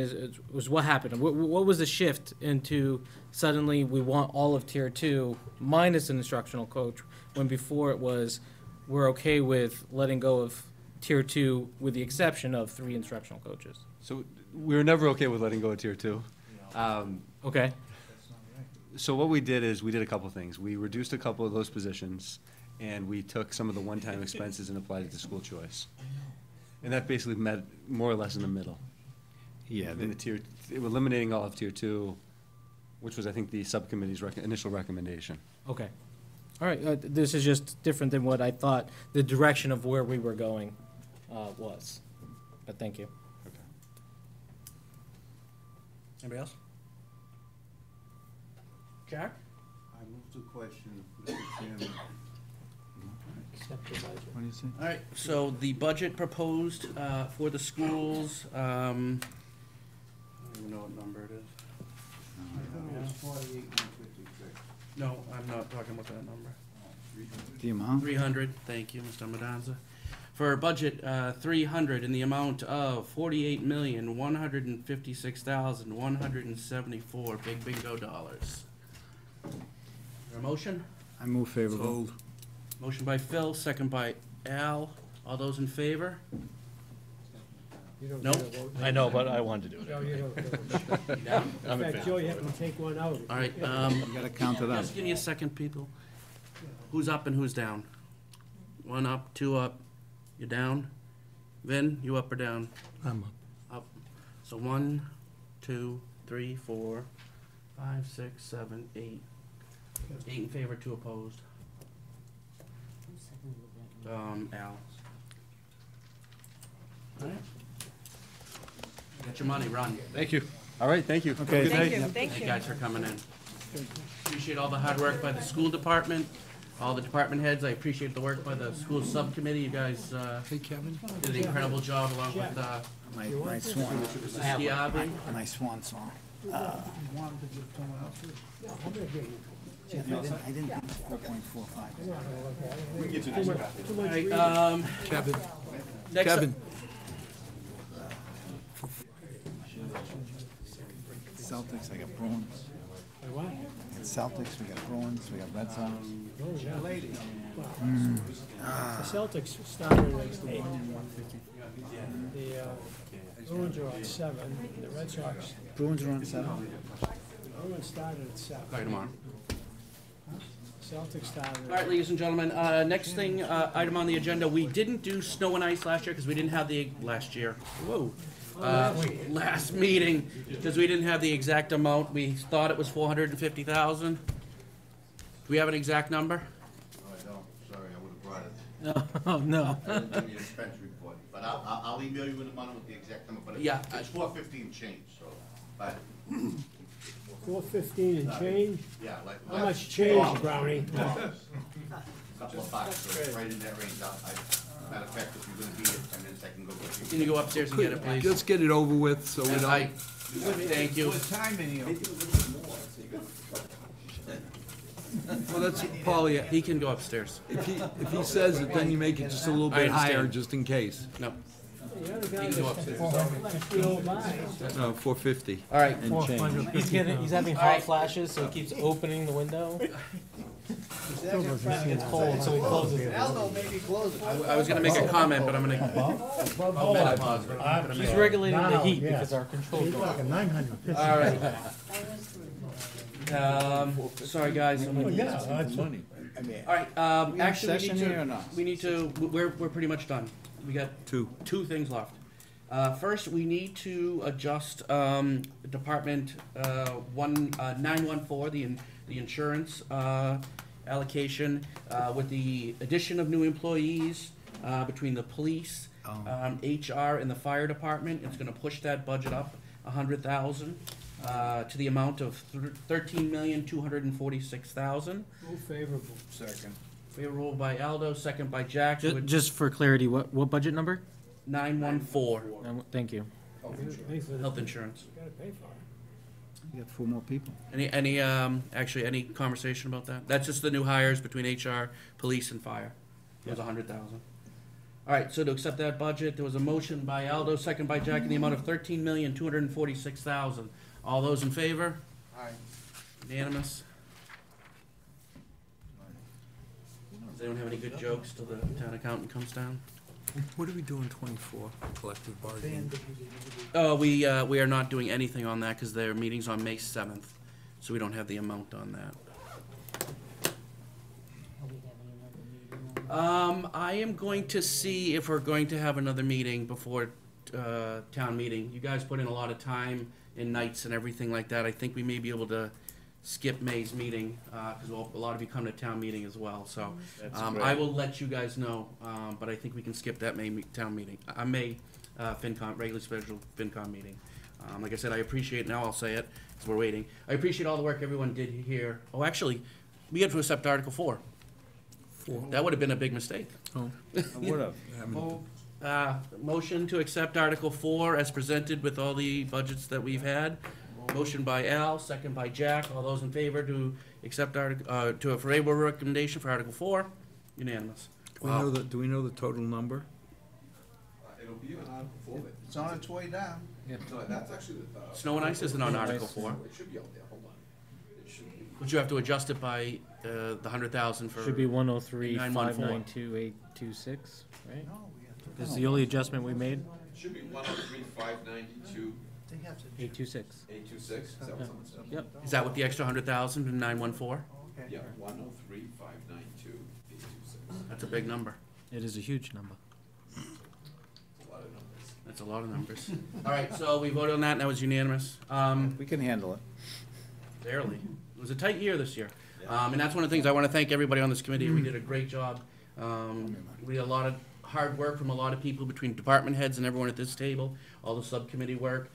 S4: was what happened? What was the shift into suddenly we want all of Tier 2 minus an instructional coach, when before it was we're okay with letting go of Tier 2 with the exception of 3 instructional coaches?
S14: So we were never okay with letting go of Tier 2.
S4: Okay.
S14: So what we did is we did a couple things. We reduced a couple of those positions, and we took some of the one-time expenses and applied it to school choice. And that basically met more or less in the middle.
S10: Yeah,
S14: In the tier, eliminating all of Tier 2, which was, I think, the subcommittee's initial recommendation.
S4: Okay. All right. This is just different than what I thought the direction of where we were going was. But thank you.
S14: Okay.
S1: Anybody else? Jack?
S3: I move to question, Mr. Chairman.
S10: What do you say?
S1: All right, so the budget proposed for the schools, I don't even know what number it is.
S3: It was 48,156.
S1: No, I'm not talking about that number.
S10: The amount?
S1: 300, thank you, Mr. Madanza. For budget, 300 in the amount of $48,156,174 big bingo dollars. Is there a motion?
S10: I move favorable.
S8: Sold.
S1: Motion by Phil, second by Al. All those in favor?
S5: You don't
S1: Nope.
S5: get a vote.
S4: I know, but I wanted to do
S5: No, you don't get a vote.
S1: Down?
S5: In fact, Joe, you have to take one out.
S1: All right,
S10: You gotta count it up.
S1: just give me a second, people. Who's up and who's down? 1 up, 2 up. You down? Vin, you up or down?
S8: I'm up.
S1: Up. So 1, 2, 3, 4, 5, 6, 7, 8. 8 in favor, 2 opposed. Al. All right. Get your money, run.
S14: Thank you. All right, thank you.
S10: Okay,
S13: Thank you,
S1: Thank
S13: thank
S1: you
S13: you.
S1: guys for coming in. Appreciate all the hard work by the school department, all the department heads. I appreciate the work by the school subcommittee. You guys
S8: Hey, Kevin?
S1: did an incredible job along with
S10: My swan,
S1: Mrs. Schiavi.
S10: my swan song. I didn't think it was 4.45.
S1: All right,
S8: Kevin?
S1: next up-
S8: Kevin?
S10: Celtics, I got Bruins.
S5: What?
S10: At Celtics, we got Bruins, we got Red Sox.
S5: The Celtics started at 8. The Bruins are on 7. The Red Sox,
S10: Bruins are on 7.
S5: the Bruins started at 7.
S1: Talk tomorrow.
S5: Celtics started
S1: All right, ladies and gentlemen, next thing, item on the agenda, we didn't do snow and ice last year because we didn't have the, last meeting, because we didn't have the exact amount. We thought it was 450,000. Do we have an exact number?
S3: No, I don't, sorry, I would've brought it.
S4: Oh, no.
S3: I didn't do the expense report, but I'll email you in the money with the exact number, but
S1: Yeah,
S3: it's 450 and change, so, but,
S5: 415 and change.
S3: yeah, like.
S5: How much change, Brownie?
S3: Couple of bucks, so it's right in that range. Matter of fact, if you're gonna be here 10 minutes, I can go get you.
S1: Can you go upstairs and get it, please?
S8: Let's get it over with, so we
S1: I-
S8: don't.
S1: Thank you.
S10: time in here.
S8: Well, that's probably,
S1: He can go upstairs.
S8: if he says it, then you make it just a little
S1: I
S8: bit higher,
S1: understand.
S8: just in case.
S1: No.
S5: The other guy
S1: He can go upstairs.
S8: No, 450.
S1: All right.
S8: And change.
S4: He's having hot flashes, so he keeps opening the window. It's cold, so he closes it.
S10: Aldo, maybe close it.
S1: I was gonna make a comment, but I'm gonna. I'll menopause, but I'm not gonna
S4: He's
S1: make it.
S4: regulating the heat because our control.
S1: All right. Sorry, guys. I'm gonna-
S8: Money.
S1: All right,
S10: We in
S1: actually,
S10: session here or not?
S1: we need to, we're pretty much done. We got
S8: Two.
S1: two things left. First, we need to adjust, Department, 914, the insurance, allocation, with the addition of new employees, between the police, HR and the fire department. It's gonna push that budget up 100,000, to the amount of 13,246,000.
S5: Move favorable.
S10: Second.
S1: Favorable by Aldo, second by Jack.
S4: Just for clarity, what budget number?
S1: 914,
S4: Thank you.
S1: health insurance.
S5: You gotta pay for it.
S10: You got 4 more people.
S1: Any, actually, any conversation about that? That's just the new hires between HR, police, and fire. It was 100,000. All right, so to accept that budget, there was a motion by Aldo, second by Jack, in the amount of 13,246,000. All those in favor?
S10: Aye.
S1: Unanimous? Does anyone have any good jokes till the town accountant comes down?
S8: What are we doing 24, collective bargaining?
S1: Oh, we are not doing anything on that because their meeting's on May 7th, so we don't have the amount on that. I am going to see if we're going to have another meeting before, town meeting. You guys put in a lot of time and nights and everything like that. I think we may be able to skip May's meeting, because a lot of you come to town meeting as well, so. I will let you guys know, but I think we can skip that town meeting, May, FinCom, regularly scheduled FinCom meeting. Like I said, I appreciate, now I'll say it, because we're waiting. I appreciate all the work everyone did here. Oh, actually, we had to accept Article 4. That would have been a big mistake.
S8: Oh.
S10: Would've.
S1: Motion to accept Article 4 as presented with all the budgets that we've had. Motion by Al, second by Jack. All those in favor to accept to a favorable recommendation for Article 4? Unanimous.
S8: Do we know the total number?
S3: It'll be on Article 4.
S10: It's on its way down.
S3: No, that's actually the.
S1: Snow and ice isn't on Article 4.
S3: It should be out there, hold on. It should be.
S1: But you have to adjust it by the 100,000 for.
S4: Should be 103,
S1: 914.
S4: 592, 826, right?
S10: No, we have to.
S4: Is the only adjustment we made?
S3: It should be 103, 592,
S4: 826.
S3: 826, is that what's on the stuff?
S4: Yep.
S1: Is that with the extra 100,000 and 914?
S3: Yeah, 103, 592, 826.
S1: That's a big number.
S4: It is a huge number.
S3: A lot of numbers.
S1: That's a lot of numbers. All right, so we voted on that, and that was unanimous.
S10: We can handle it.
S1: Barely. It was a tight year this year. And that's one of the things I want to thank everybody on this committee. We did a great job. We had a lot of hard work from a lot of people between department heads and everyone at this table, all the subcommittee work.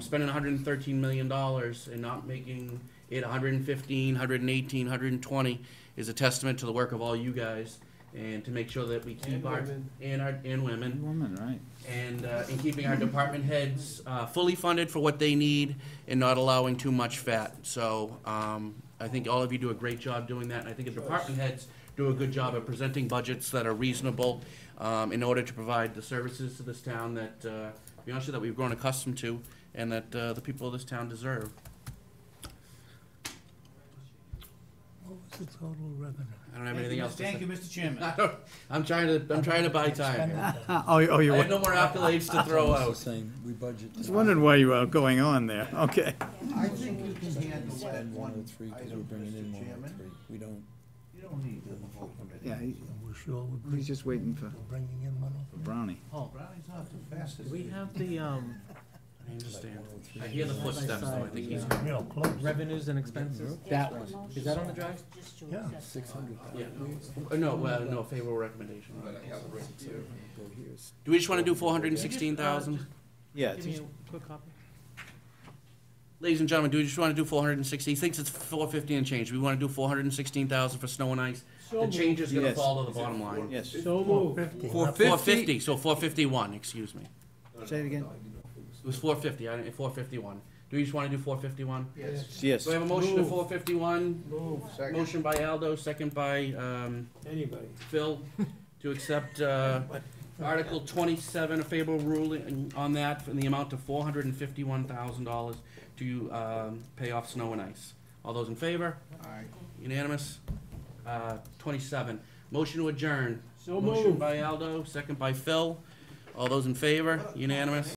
S1: Spending $113 million and not making it 115, 118, 120 is a testament to the work of all you guys, and to make sure that we keep
S5: women.
S1: and women.
S10: Woman, right.
S1: And in keeping our department heads fully funded for what they need and not allowing too much fat. So I think all of you do a great job doing that, and I think the department heads do a good job of presenting budgets that are reasonable in order to provide the services to this town that, to be honest with you, that we've grown accustomed to and that the people of this town deserve.
S5: What was the total revenue?
S1: I don't have anything else to say.
S10: Thank you, Mr. Chairman.
S1: I'm trying to buy time here.
S10: Oh, you
S1: I have no more accolades to throw out.
S8: Saying we budget.
S10: I was wondering why you were going on there. Okay.
S2: I think you can handle that
S8: Spend
S2: one
S8: 103 because we're
S2: item,
S8: bringing in
S2: Mr. Chairman.
S8: 103. We don't.
S2: You don't need the whole committee.
S10: Yeah,
S5: We're sure we're
S10: he's just waiting for
S5: bringing in money.
S10: Brownie.
S2: Oh, Brownie's not too fast, is
S4: Do we
S2: he?
S4: have the
S1: I understand. I hear the footsteps, though. I think he's.
S5: Real close.
S4: revenues and expenses? That one. Is that on the drive?
S5: Yeah.
S8: 600.
S1: Yeah. No, favorable recommendation.
S3: But I have it written here.
S1: Do we just want to do 416,000?
S10: Yeah.
S4: Give me a quick copy.
S1: Ladies and gentlemen, do we just want to do 460? He thinks it's 450 and change. We want to do 416,000 for snow and ice. The change is going to
S10: Yes.
S1: fall to the bottom line.
S10: Yes.
S5: So moved.
S1: 450, so 451, excuse me.
S10: Say it again.
S1: It was 450, 451. Do we just wanna do 451?
S10: Yes.
S1: Do we have a motion to
S5: Move.
S1: 451?
S5: Move,
S1: Motion by Aldo, second by,
S5: anybody.
S1: Phil, to accept, Article 27, a favorable ruling on that in the amount of $451,000 to, pay off snow and ice. All those in favor?
S2: Aye.
S1: Unanimous? 27, motion to adjourn.
S5: So
S1: Motion
S5: moved.
S1: by Aldo, second by Phil. All those in favor? Unanimous?